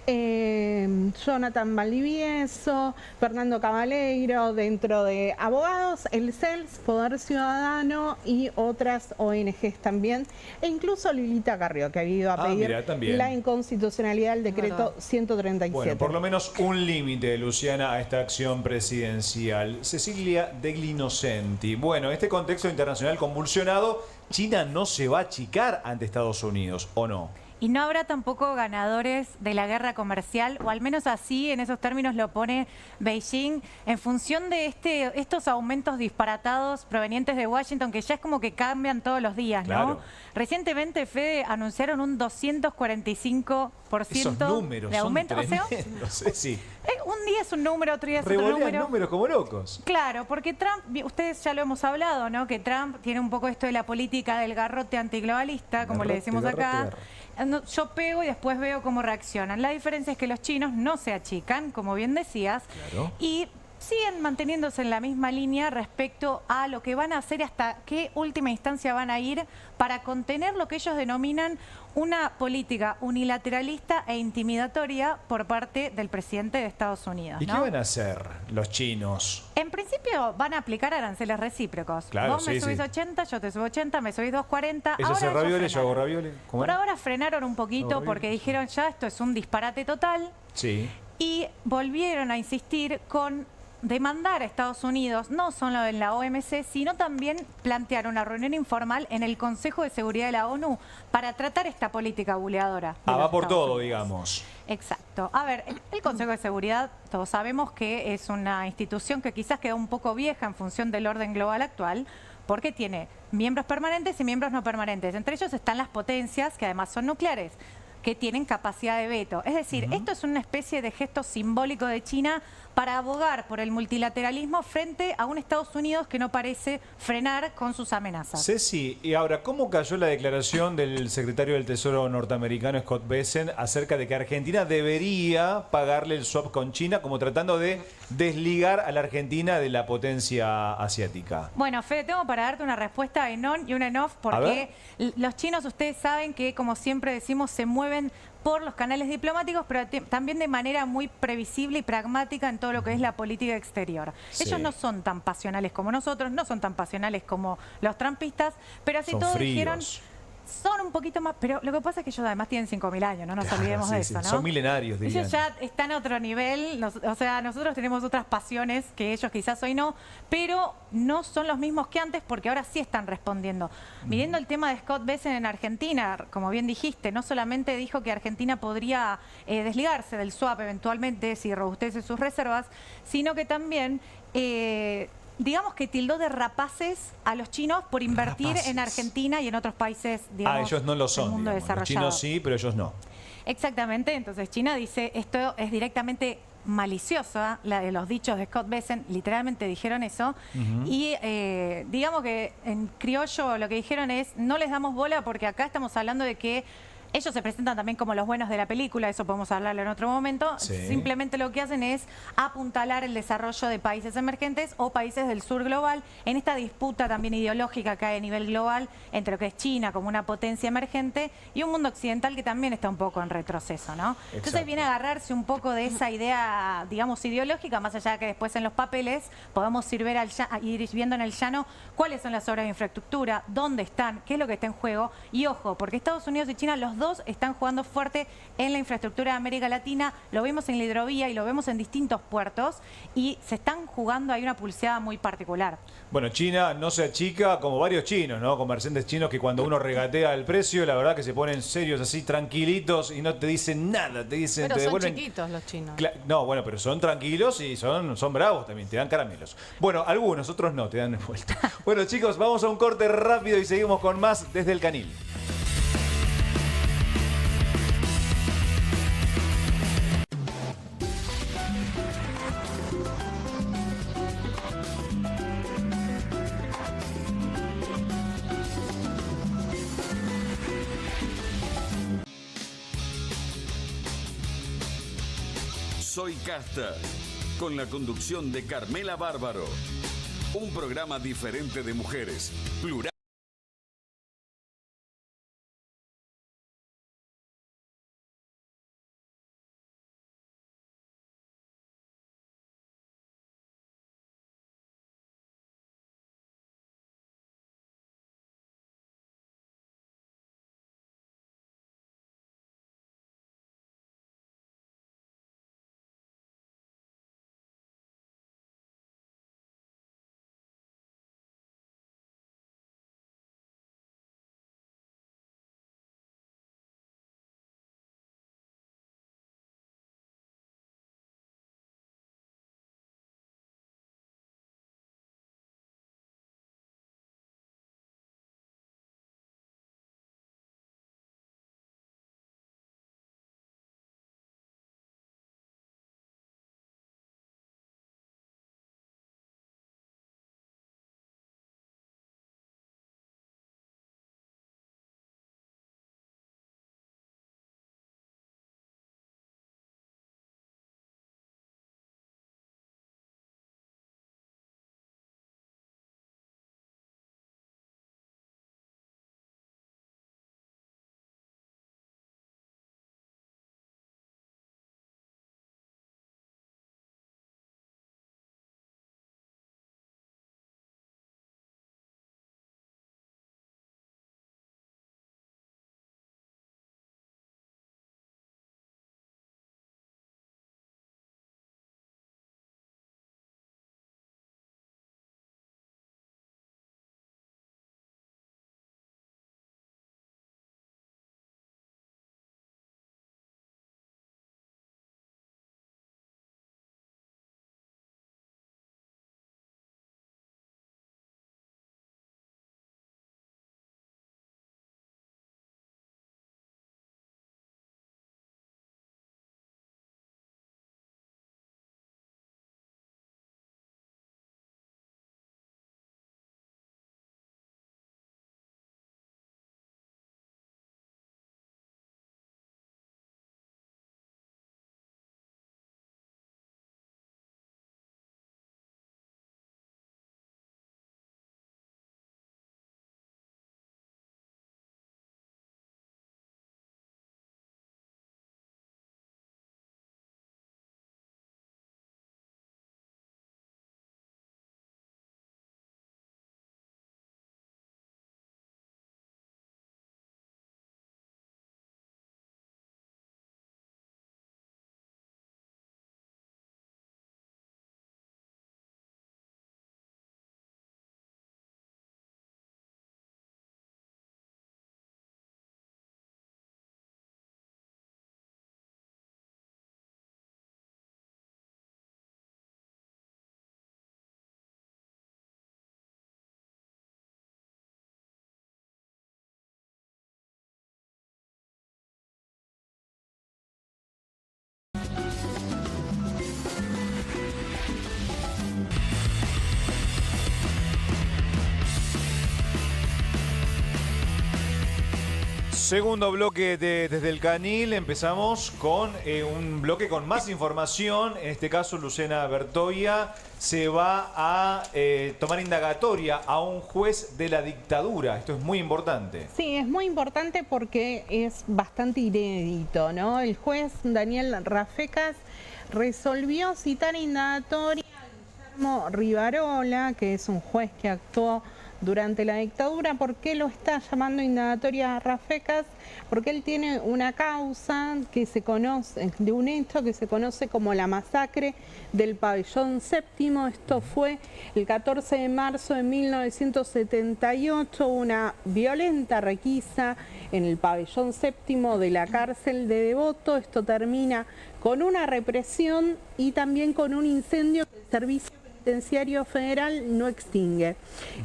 Jonathan Valdivieso, Fernando Cabaleiro, dentro de abogados, el CELS, Poder Ciudadano y otras ONGs también, e incluso Lilita Carrió, que ha ido a pedir la inconstitucionalidad del decreto 137. Bueno, por lo menos un límite, Luciana, a esta acción presidencial. Cecilia Degli Innocenti. Bueno, este contexto internacional convulsionado, China no se va a achicar ante Estados Unidos, ¿o no? Y no habrá tampoco ganadores de la guerra comercial, o al menos así, en esos términos lo pone Beijing, en función de estos aumentos disparatados provenientes de Washington, que ya es como que cambian todos los días, ¿no? Recientemente, Fede, anunciaron un 245% de aumento. Un día es un número, otro día es otro número. Números como locos. Claro, porque Trump, ustedes ya lo hemos hablado, ¿no? Que Trump tiene un poco esto de la política del garrote antiglobalista, como le decimos acá. Yo pego y después veo cómo reaccionan. La diferencia es que los chinos no se achican, como bien decías, y siguen manteniéndose en la misma línea respecto a lo que van a hacer, hasta qué última instancia van a ir para contener lo que ellos denominan una política unilateralista e intimidatoria por parte del presidente de Estados Unidos. ¿Y qué van a hacer los chinos? En principio van a aplicar aranceles recíprocos. Vos me subís 80, yo te subo 80, me subís 240. Ella hace ravioles, yo hago ravioles. Por ahora frenaron un poquito porque dijeron ya esto es un disparate total. Y volvieron a insistir con demandar a Estados Unidos, no solo en la OMC, sino también plantear una reunión informal en el Consejo de Seguridad de la ONU para tratar esta política buleadora. Va por todo, digamos. Exacto. A ver, el Consejo de Seguridad, todos sabemos que es una institución que quizás quedó un poco vieja en función del orden global actual, porque tiene miembros permanentes y miembros no permanentes. Entre ellos están las potencias, que además son nucleares, que tienen capacidad de veto. Es decir, esto es una especie de gesto simbólico de China para abogar por el multilateralismo frente a un Estados Unidos que no parece frenar con sus amenazas. Ceci, y ahora, ¿cómo cayó la declaración del secretario del Tesoro norteamericano, Scott Bessent, acerca de que Argentina debería pagarle el swap con China, como tratando de desligar a la Argentina de la potencia asiática? Bueno, Fede, tengo para darte una respuesta en on y una en off, porque los chinos, ustedes saben que, como siempre decimos, se mueven por los canales diplomáticos, pero también de manera muy previsible y pragmática en todo lo que es la política exterior. Ellos no son tan pasionales como nosotros, no son tan pasionales como los trumpistas, pero así todos dijeron... Son un poquito más, pero lo que pasa es que ellos además tienen 5.000 años, no nos olvidemos de eso, ¿no? Son milenarios, dirían. Ellos ya están a otro nivel, o sea, nosotros tenemos otras pasiones que ellos quizás hoy no, pero no son los mismos que antes porque ahora sí están respondiendo. Mirando el tema de Scott Bessent en Argentina, como bien dijiste, no solamente dijo que Argentina podría desligarse del swap eventualmente si robustece sus reservas, sino que también... digamos que tildó de rapaces a los chinos por invertir en Argentina y en otros países, digamos, ellos no lo son, del mundo desarrollado. Los chinos sí, pero ellos no. Exactamente, entonces China dice, esto es directamente maliciosa, los dichos de Scott Bessent, literalmente dijeron eso, y digamos que en criollo lo que dijeron es, no les damos bola porque acá estamos hablando de que ellos se presentan también como los buenos de la película, eso podemos hablarlo en otro momento. Sí. Simplemente lo que hacen es apuntalar el desarrollo de países emergentes o países del sur global en esta disputa también ideológica que hay a nivel global entre lo que es China como una potencia emergente y un mundo occidental que también está un poco en retroceso, ¿no? Entonces viene a agarrarse un poco de esa idea, digamos, ideológica, más allá de que después en los papeles podamos ir viendo en el llano cuáles son las obras de infraestructura, dónde están, qué es lo que está en juego. Y ojo, porque Estados Unidos y China, los dos están jugando fuerte en la infraestructura de América Latina, lo vemos en la hidrovía y lo vemos en distintos puertos y se están jugando, hay una pulseada muy particular. Bueno, China no se achica como varios chinos, ¿no? Comerciantes chinos que cuando uno regatea el precio, la verdad que se ponen serios así, tranquilitos y no te dicen nada, te dicen, Pero te son devuelven... chiquitos los chinos. No, bueno, pero son tranquilos y son bravos también, te dan caramelos. Bueno, algunos, otros no, te dan vuelta. Bueno, chicos, vamos a un corte rápido y seguimos con más desde el Canil. Soy Casta, con la conducción de Carmela Bárbaro. Un programa diferente de mujeres, plural. Segundo bloque de Desde el Canil. Empezamos con un bloque con más información. En este caso, Lucena Bertoia se va a tomar indagatoria a un juez de la dictadura. Esto es muy importante. Sí, es muy importante porque es bastante inédito, ¿no? El juez Daniel Rafecas resolvió citar indagatoria a Guillermo Rivarola, que es un juez que actuó durante la dictadura. ¿Por qué lo está llamando indagatoria a Rafecas? Porque él tiene una causa que se conoce, de un hecho que se conoce como la masacre del pabellón séptimo. Esto fue el 14 de marzo de 1978, una violenta requisa en el pabellón séptimo de la cárcel de Devoto. Esto termina con una represión y también con un incendio que el Servicio Penitenciario Federal no extingue.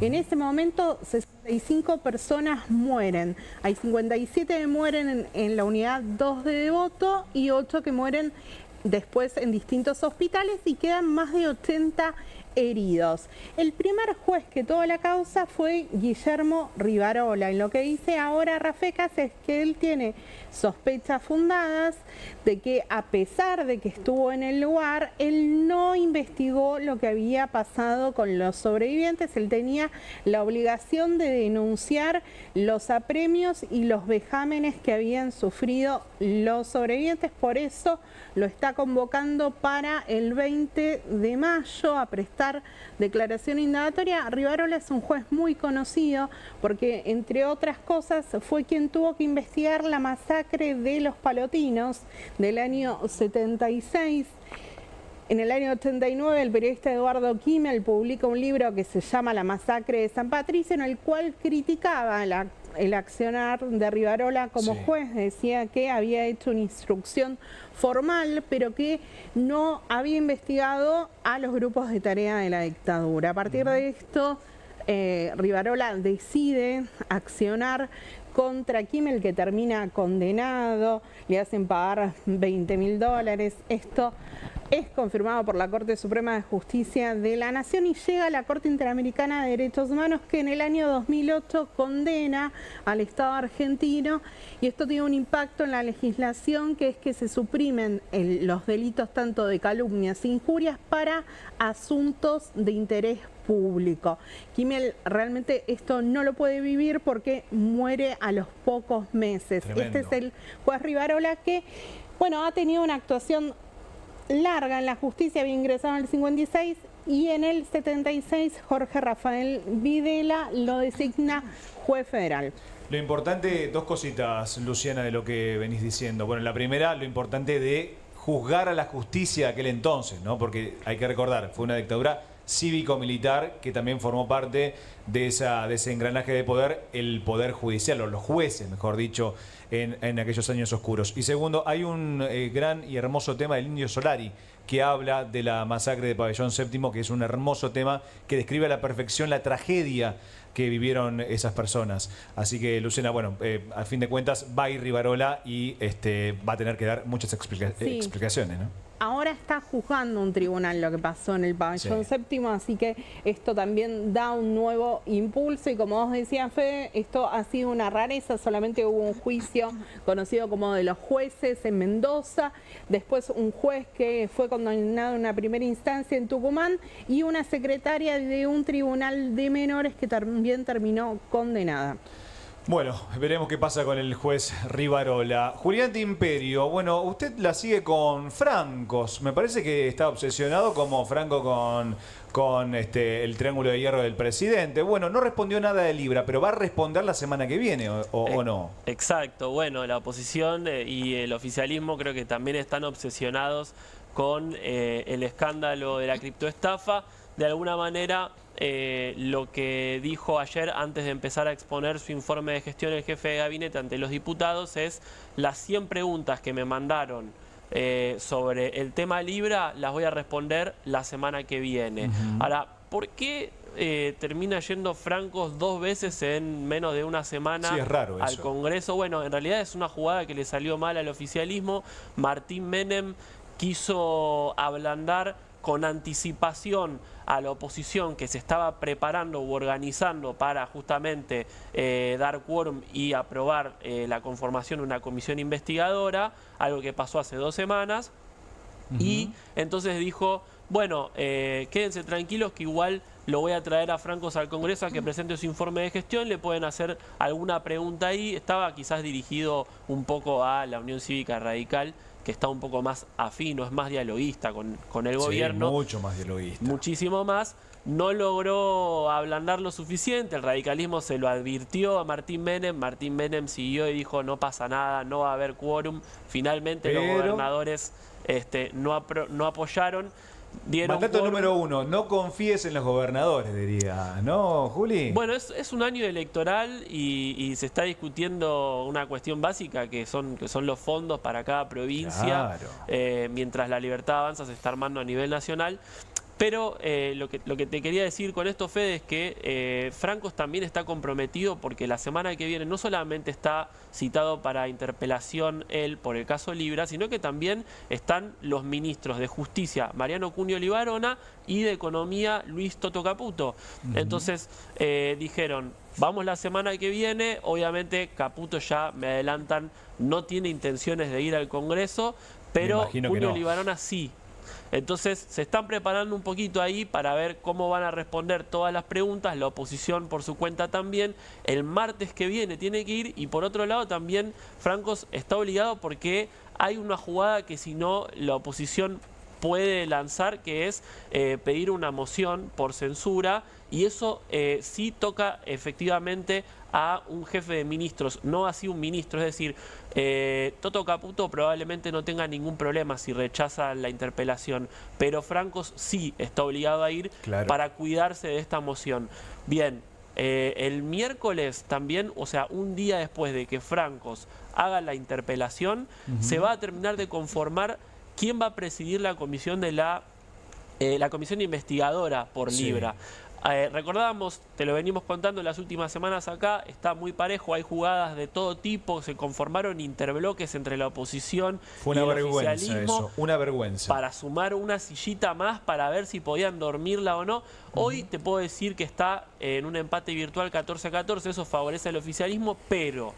En ese momento 65 personas mueren. Hay 57 que mueren en la unidad 2 de Devoto y 8 que mueren después en distintos hospitales y quedan más de 80 heridos. El primer juez que tuvo la causa fue Guillermo Rivarola, y lo que dice ahora Rafecas es que él tiene sospechas fundadas de que, a pesar de que estuvo en el lugar, él no investigó lo que había pasado con los sobrevivientes. Él tenía la obligación de denunciar los apremios y los vejámenes que habían sufrido los sobrevivientes. Por eso lo está convocando para el 20 de mayo a prestar declaración indagatoria. Rivarola es un juez muy conocido porque, entre otras cosas, fue quien tuvo que investigar la masacre de los Palotinos del año 76. En el año 89, el periodista Eduardo Kimmel publica un libro que se llama La masacre de San Patricio, en el cual criticaba el accionar de Rivarola como juez. Decía que había hecho una instrucción formal, pero que no había investigado a los grupos de tarea de la dictadura. A partir de esto, Rivarola decide accionar contra Kimmel, que termina condenado, le hacen pagar $20.000. Esto es confirmado por la Corte Suprema de Justicia de la Nación y llega a la Corte Interamericana de Derechos Humanos, que en el año 2008 condena al Estado argentino, y esto tiene un impacto en la legislación, que es que se suprimen los delitos tanto de calumnias e injurias para asuntos de interés público. Kimmel realmente esto no lo puede vivir porque muere a los pocos meses. Tremendo. Este es el juez Rivarola que, bueno, ha tenido una actuación larga en la justicia, había ingresado en el 56 y en el 76 Jorge Rafael Videla lo designa juez federal. Lo importante, dos cositas, Luciana, de lo que venís diciendo. Bueno, la primera, lo importante de juzgar a la justicia de aquel entonces, ¿no? Porque hay que recordar, fue una dictadura cívico-militar que también formó parte de ese engranaje de poder, el poder judicial, o los jueces, mejor dicho, en aquellos años oscuros. Y segundo, hay un gran y hermoso tema del Indio Solari, que habla de la masacre de Pabellón Séptimo, que es un hermoso tema que describe a la perfección la tragedia que vivieron esas personas. Así que, Lucena, bueno, a fin de cuentas va a ir Rivarola y va a tener que dar muchas explicaciones, ¿no? Ahora está juzgando un tribunal lo que pasó en el pabellón séptimo, así que esto también da un nuevo impulso. Y como vos decías, Fede, esto ha sido una rareza. Solamente hubo un juicio conocido como de los jueces en Mendoza, después un juez que fue condenado en una primera instancia en Tucumán y una secretaria de un tribunal de menores que también terminó condenada. Bueno, veremos qué pasa con el juez Rivarola. Julián de Imperio, bueno, usted la sigue con francos. Me parece que está obsesionado como Franco con el triángulo de hierro del presidente. Bueno, no respondió nada de Libra, pero va a responder la semana que viene, ¿o no? Exacto. Bueno, la oposición y el oficialismo creo que también están obsesionados con el escándalo de la criptoestafa. De alguna manera, lo que dijo ayer antes de empezar a exponer su informe de gestión el jefe de gabinete ante los diputados es: las 100 preguntas que me mandaron sobre el tema Libra las voy a responder la semana que viene. Ahora, ¿por qué termina yendo Francos 2 veces en menos de una semana al Congreso? Bueno, en realidad es una jugada que le salió mal al oficialismo. Martín Menem quiso ablandar con anticipación a la oposición que se estaba preparando u organizando para justamente dar quórum y aprobar la conformación de una comisión investigadora, algo que pasó hace 2 semanas, y entonces dijo, bueno, quédense tranquilos que igual lo voy a traer a Francos al Congreso a que presente su informe de gestión, le pueden hacer alguna pregunta ahí. Estaba quizás dirigido un poco a la Unión Cívica Radical, que está un poco más afín, es más dialoguista con el gobierno. Mucho más dialoguista. Muchísimo más. No logró ablandar lo suficiente, el radicalismo se lo advirtió a Martín Menem siguió y dijo no pasa nada, no va a haber quórum. Finalmente los gobernadores no apoyaron. Mandato número 1, no confíes en los gobernadores, diría, ¿no, Juli? Bueno, es un año electoral y se está discutiendo una cuestión básica que son los fondos para cada provincia. Claro. Mientras la libertad avanza se está armando a nivel nacional. Pero lo que te quería decir con esto, Fede, es que Francos también está comprometido porque la semana que viene no solamente está citado para interpelación él por el caso Libra, sino que también están los ministros de Justicia, Mariano Cunio Libarona, y de Economía, Luis Toto Caputo. Entonces dijeron, vamos la semana que viene, obviamente Caputo ya me adelantan, no tiene intenciones de ir al Congreso, pero Cunio Libarona sí. Entonces se están preparando un poquito ahí para ver cómo van a responder todas las preguntas, la oposición por su cuenta también. El martes que viene tiene que ir y por otro lado también Francos está obligado porque hay una jugada que si no la oposición puede lanzar, que es pedir una moción por censura, y eso sí toca efectivamente a un jefe de ministros, no así un ministro. Es decir, Toto Caputo probablemente no tenga ningún problema si rechaza la interpelación, pero Francos sí está obligado a ir para cuidarse de esta moción. Bien, el miércoles también, o sea, un día después de que Francos haga la interpelación, se va a terminar de conformar quién va a presidir la comisión de la comisión investigadora por Libra. Recordábamos, te lo venimos contando en las últimas semanas acá, está muy parejo, hay jugadas de todo tipo, se conformaron interbloques entre la oposición y el oficialismo. Una vergüenza. Para sumar una sillita más para ver si podían dormirla o no. Hoy te puedo decir que está en un empate virtual 14-14, eso favorece al oficialismo, pero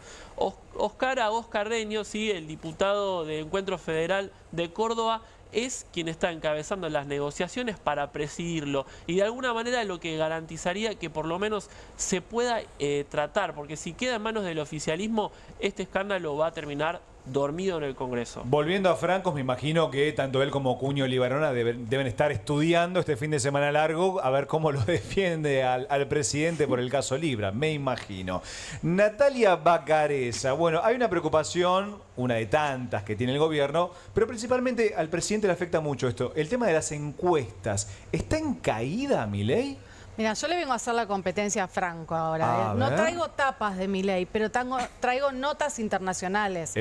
Oscar Carreño, sí, el diputado de Encuentro Federal de Córdoba, es quien está encabezando las negociaciones para presidirlo y de alguna manera lo que garantizaría que por lo menos se pueda tratar, porque si queda en manos del oficialismo, este escándalo va a terminar dormido en el Congreso. Volviendo a Francos, me imagino que tanto él como Cunio Libarona deben estar estudiando este fin de semana largo a ver cómo lo defiende al presidente por el caso Libra, me imagino. Natalia Bacareza, bueno, hay una preocupación, una de tantas que tiene el gobierno, pero principalmente al presidente le afecta mucho esto, el tema de las encuestas. ¿Está en caída, Milei? Mira, yo le vengo a hacer la competencia a Franco ahora. No traigo tapas de Milei, pero traigo notas internacionales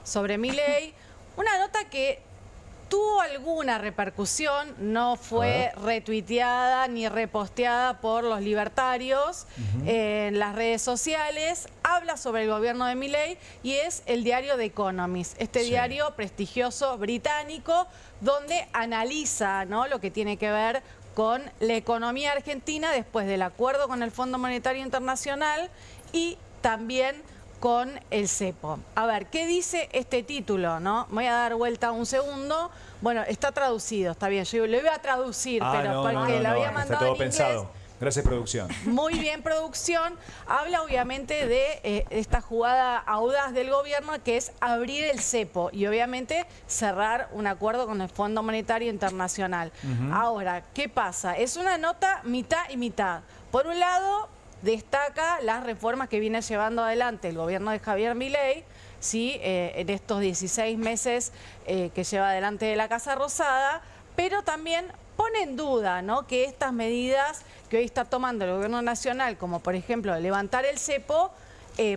sobre Milei. Una nota que tuvo alguna repercusión, no fue retuiteada ni reposteada por los libertarios en las redes sociales. Habla sobre el gobierno de Milei y es el diario The Economist, este diario prestigioso británico donde analiza, ¿no?, lo que tiene que ver con la economía argentina después del acuerdo con el Fondo Monetario Internacional y también con el cepo. A ver, ¿qué dice este título, no? Voy a dar vuelta un segundo. Bueno, está traducido, está bien. Yo le voy a traducir, pero porque lo había mandado en inglés. Pensado. Gracias, producción. Muy bien, producción. Habla obviamente de esta jugada audaz del gobierno que es abrir el cepo y obviamente cerrar un acuerdo con el Fondo Monetario Internacional. Ahora, ¿qué pasa? Es una nota mitad y mitad. Por un lado, destaca las reformas que viene llevando adelante el gobierno de Javier Milei, ¿sí? En estos 16 meses que lleva adelante de la Casa Rosada, pero también pone en duda, ¿no?, que estas medidas que hoy está tomando el gobierno nacional, como por ejemplo levantar el cepo,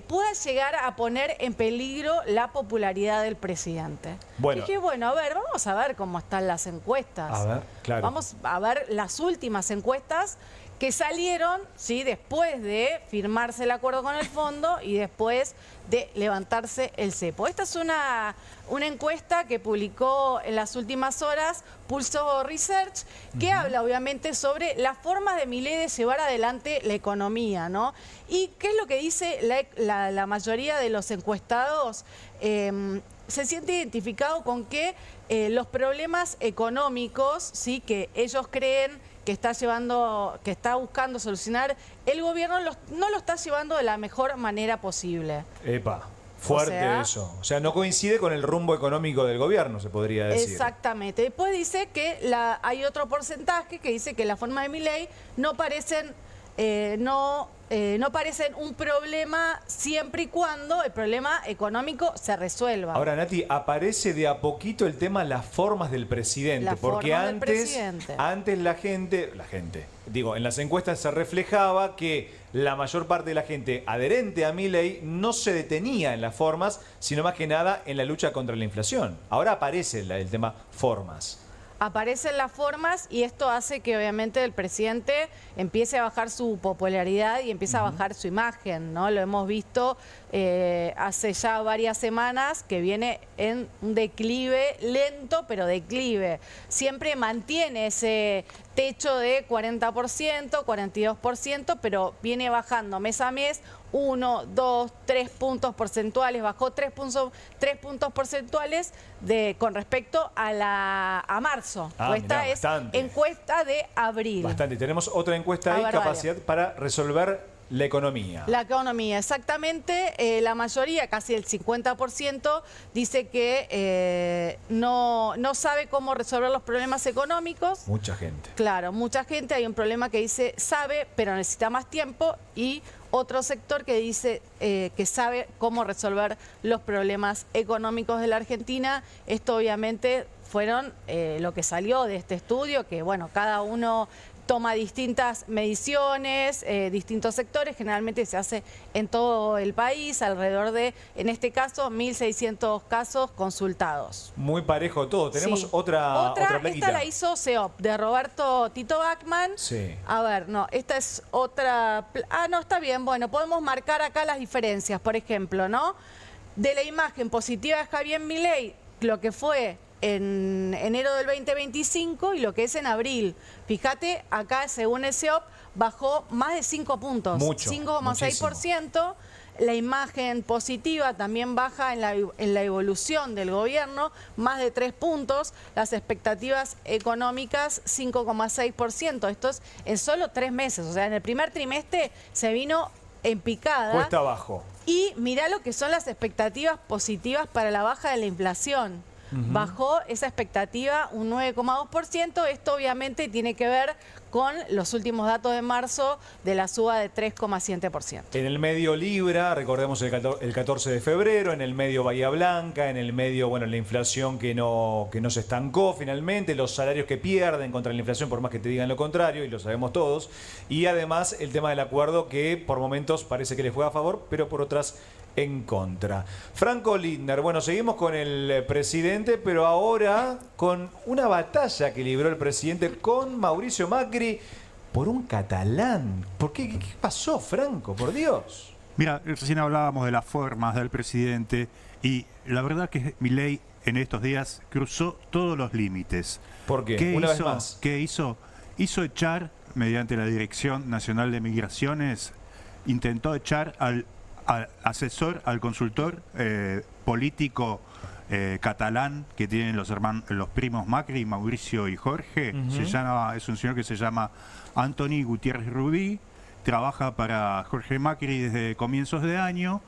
pueda llegar a poner en peligro la popularidad del presidente. Bueno. Dije, bueno, a ver, vamos a ver cómo están las encuestas. A ver, claro. Vamos a ver las últimas encuestas que salieron, ¿sí?, después de firmarse el acuerdo con el fondo y después de levantarse el cepo. Esta es una encuesta que publicó en las últimas horas Pulso Research, que habla obviamente sobre las formas de Milei de llevar adelante la economía, ¿no? Y qué es lo que dice la mayoría de los encuestados. Se siente identificado con que los problemas económicos, ¿sí?, que ellos creen que está buscando solucionar el gobierno, no lo está llevando de la mejor manera posible. Epa, fuerte eso. O sea, no coincide con el rumbo económico del gobierno, se podría decir. Exactamente. Después dice que hay otro porcentaje que dice que las formas de Milei no parecen un problema siempre y cuando el problema económico se resuelva. Ahora, Nati, aparece de a poquito el tema las formas del presidente, porque antes la gente, digo, en las encuestas se reflejaba que la mayor parte de la gente adherente a Milei no se detenía en las formas, sino más que nada en la lucha contra la inflación. Ahora aparece el tema formas. Aparecen las formas y esto hace que obviamente el presidente empiece a bajar su popularidad y empiece a bajar su imagen, ¿no? Lo hemos visto hace ya varias semanas que viene en un declive lento, pero declive. Siempre mantiene ese techo de 40%, 42%, pero viene bajando mes a mes 1, 2, 3 puntos porcentuales, bajó 3 puntos porcentuales con respecto a marzo. Esta es encuesta de abril. Bastante. Tenemos otra encuesta ahí, capacidad para resolver la economía. La economía, exactamente. La mayoría, casi el 50%, dice que no sabe cómo resolver los problemas económicos. Mucha gente. Claro, mucha gente. Hay un problema que dice sabe, pero necesita más tiempo, y otro sector que dice que sabe cómo resolver los problemas económicos de la Argentina. Esto obviamente fueron lo que salió de este estudio, que bueno, cada uno toma distintas mediciones, distintos sectores, generalmente se hace en todo el país, alrededor de, en este caso, 1.600 casos consultados. Muy parejo todo. Tenemos otra plaquita. Esta la hizo CEOP, de Roberto Tito Bachmann. Sí. A ver, no, esta es otra... no, está bien, bueno, podemos marcar acá las diferencias, por ejemplo, ¿no? De la imagen positiva de Javier Milei, lo que fue en enero del 2025 y lo que es en abril. Fíjate, acá según el CEOP bajó más de 5 puntos, 5,6%. La imagen positiva también baja en la evolución del gobierno, más de 3 puntos. Las expectativas económicas, 5,6%. Esto es en solo 3 meses. O sea, en el primer trimestre se vino en picada. Cuesta abajo. Y mirá lo que son las expectativas positivas para la baja de la inflación. Bajó esa expectativa un 9,2%. Esto obviamente tiene que ver con los últimos datos de marzo de la suba de 3,7%. En el medio Libra, recordemos el 14 de febrero, en el medio Bahía Blanca, en el medio, bueno, la inflación que no se estancó finalmente, los salarios que pierden contra la inflación, por más que te digan lo contrario, y lo sabemos todos, y además el tema del acuerdo que por momentos parece que les fue a favor, pero por otras en contra. Franco Lindner, bueno, seguimos con el presidente, pero ahora con una batalla que libró el presidente con Mauricio Macri por un catalán. ¿Por qué? ¿Qué pasó, Franco? Por Dios. Mira, recién hablábamos de las formas del presidente y la verdad que Milei en estos días cruzó todos los límites. ¿Por qué? ¿Qué Una hizo? vez más. ¿Qué hizo? Hizo echar, mediante la Dirección Nacional de Migraciones, intentó echar al asesor, al consultor político catalán que tienen los primos Macri, Mauricio y Jorge. Es un señor que se llama Antoni Gutiérrez Rubí, trabaja para Jorge Macri desde comienzos de año,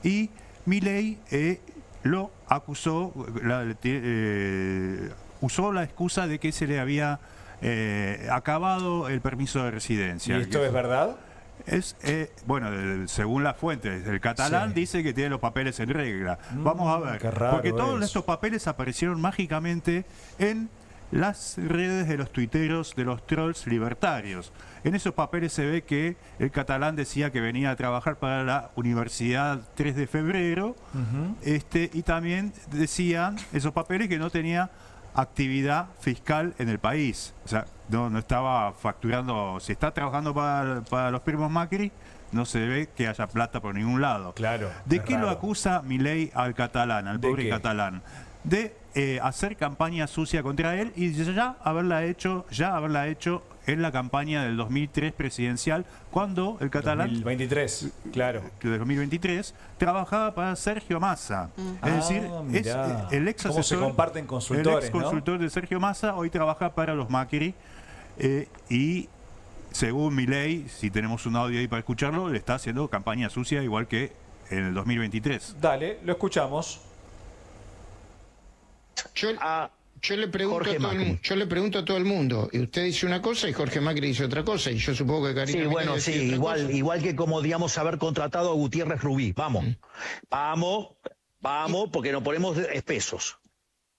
y Milei lo acusó, usó la excusa de que se le había acabado el permiso de residencia. ¿Y esto es verdad? Bueno, según las fuentes, el catalán dice que tiene los papeles en regla. Vamos a ver, porque todos estos papeles aparecieron mágicamente en las redes de los tuiteros, de los trolls libertarios. En esos papeles se ve que el catalán decía que venía a trabajar para la Universidad 3 de Febrero, y también decían esos papeles que no tenía actividad fiscal en el país. O sea, no estaba facturando. Si está trabajando para los primos Macri, no se ve que haya plata por ningún lado. Claro. ¿De qué lo acusa Milei al catalán, al pobre catalán? De hacer campaña sucia contra él y ya haberla hecho en la campaña del 2003 presidencial, cuando el catalán 2023, claro, de 2023 trabajaba para Sergio Massa. Es decir, es el ex asesor, se comparten consultores, el ex consultor de Sergio Massa, hoy trabaja para los Macri y según Milei, si tenemos un audio ahí para escucharlo, le está haciendo campaña sucia igual que en el 2023. Dale, lo escuchamos. Yo le pregunto a todo el mundo, y usted dice una cosa y Jorge Macri dice otra cosa, y yo supongo que Karina... Sí, bueno, sí, igual que como, digamos, haber contratado a Gutiérrez Rubí. Vamos, porque nos ponemos espesos.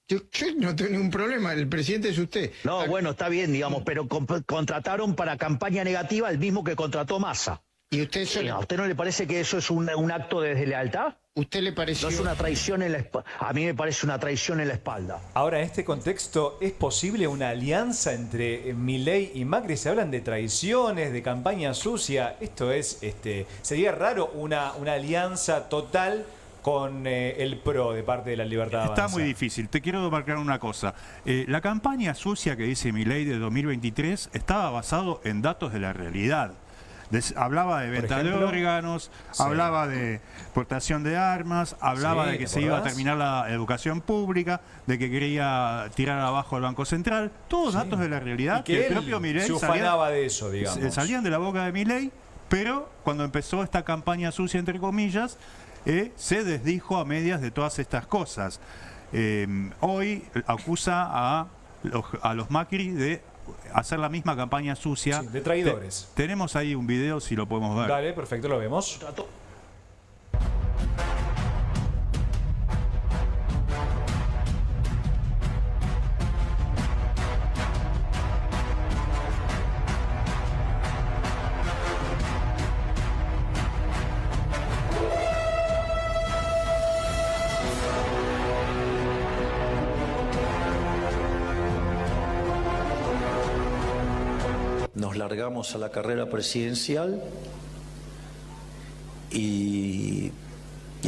Yo no tengo ningún problema, el presidente es usted. No, bueno, está bien, digamos, pero contrataron para campaña negativa el mismo que contrató Massa. ¿Y usted ¿A usted no le parece que eso es un acto de deslealtad? ¿Usted le pareció? No es una traición en la espalda. A mí me parece una traición en la espalda. Ahora, en este contexto, ¿es posible una alianza entre Milei y Macri? Se hablan de traiciones, de campaña sucia. Esto es, sería raro una alianza total con el PRO de parte de la Libertad Avanza. Está muy difícil. Te quiero marcar una cosa. La campaña sucia que dice Milei de 2023 estaba basado en datos de la realidad. Hablaba de venta de órganos, hablaba de exportación de armas, hablaba de que se iba a terminar la educación pública, de que quería tirar abajo el Banco Central. Todos datos de la realidad. Y que el propio Milei se ufanaba de eso, digamos. Salían de la boca de Milei, pero cuando empezó esta campaña sucia, entre comillas, se desdijo a medias de todas estas cosas. Hoy acusa a los Macri de hacer la misma campaña sucia. Sí, de traidores. Tenemos ahí un video, si lo podemos ver. Dale, perfecto, lo vemos. Nos largamos a la carrera presidencial y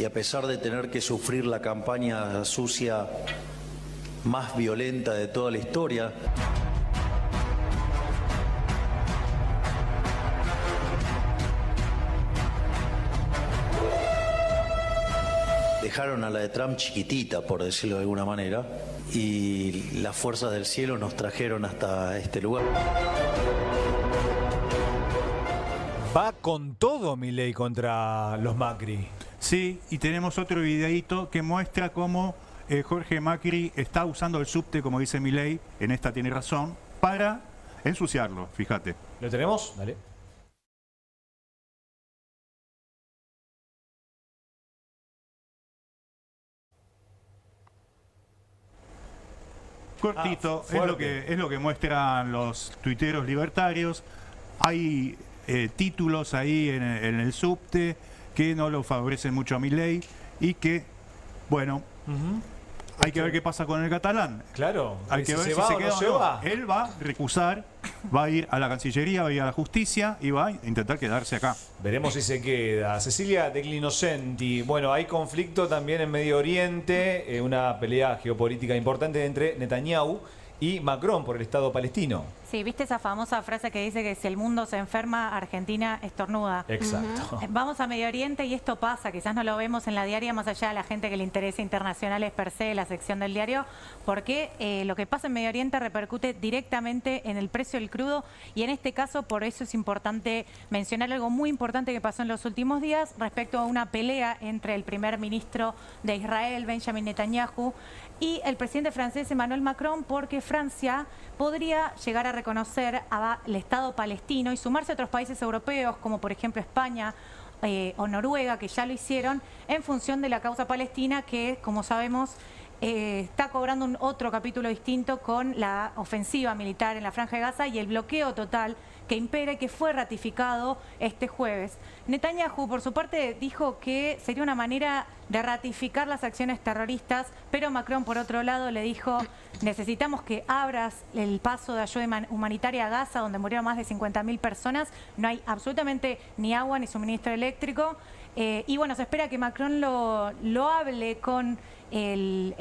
a pesar de tener que sufrir la campaña sucia más violenta de toda la historia, dejaron a la de Trump chiquitita, por decirlo de alguna manera, y las fuerzas del cielo nos trajeron hasta este lugar. Va con todo Milei contra los Macri. Sí, y tenemos otro videíto que muestra cómo Jorge Macri está usando el subte, como dice Milei, en esta tiene razón, para ensuciarlo, fíjate. ¿Lo tenemos? Dale. Cortito, es lo que muestran los tuiteros libertarios. Hay títulos ahí en el subte que no lo favorecen mucho a Milei y que, bueno, hay que ver qué pasa con el catalán. Claro, hay que ver si se queda o no. Él va a recusar, va a ir a la Cancillería, va a ir a la Justicia y va a intentar quedarse acá. Veremos si se queda. Cecilia Declinosenti, bueno, hay conflicto también en Medio Oriente, una pelea geopolítica importante entre Netanyahu y Macron por el Estado palestino. Sí, ¿viste esa famosa frase que dice que si el mundo se enferma, Argentina estornuda? Exacto. Vamos a Medio Oriente y esto pasa, quizás no lo vemos en la diaria, más allá de la gente que le interesa internacionales per se, la sección del diario, porque lo que pasa en Medio Oriente repercute directamente en el precio del crudo y en este caso por eso es importante mencionar algo muy importante que pasó en los últimos días respecto a una pelea entre el primer ministro de Israel, Benjamin Netanyahu, y el presidente francés Emmanuel Macron, porque Francia podría llegar a reconocer al Estado palestino y sumarse a otros países europeos, como por ejemplo España o Noruega, que ya lo hicieron, en función de la causa palestina, que como sabemos está cobrando otro capítulo distinto con la ofensiva militar en la Franja de Gaza y el bloqueo total que impera y que fue ratificado este jueves. Netanyahu, por su parte, dijo que sería una manera de ratificar las acciones terroristas, pero Macron, por otro lado, le dijo: necesitamos que abras el paso de ayuda humanitaria a Gaza, donde murieron más de 50.000 personas. No hay absolutamente ni agua ni suministro eléctrico. Y bueno, se espera que Macron lo hable con el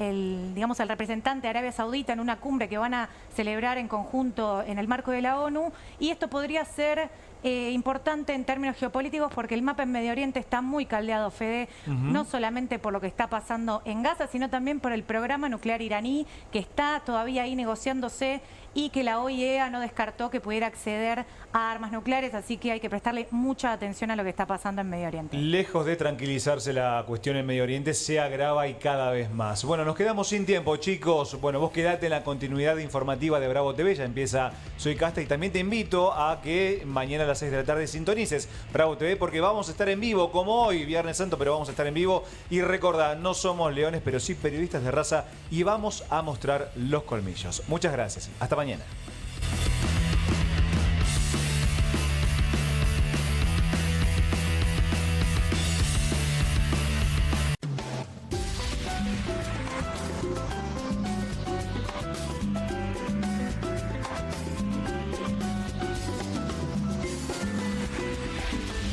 representante de Arabia Saudita en una cumbre que van a celebrar en conjunto en el marco de la ONU, y esto podría ser importante en términos geopolíticos porque el mapa en Medio Oriente está muy caldeado, Fede, no solamente por lo que está pasando en Gaza, sino también por el programa nuclear iraní, que está todavía ahí negociándose y que la OIEA no descartó que pudiera acceder a armas nucleares, así que hay que prestarle mucha atención a lo que está pasando en Medio Oriente. Lejos de tranquilizarse la cuestión en Medio Oriente, se agrava y cada vez más. Bueno, nos quedamos sin tiempo, chicos. Bueno, vos quedate en la continuidad informativa de Bravo TV, ya empieza Soy Casta, y también te invito a que mañana a las 6 de la tarde sintonices Bravo TV, porque vamos a estar en vivo, como hoy, Viernes Santo, pero vamos a estar en vivo. Y recordá, no somos leones, pero sí periodistas de raza, y vamos a mostrar los colmillos. Muchas gracias. Hasta mañana.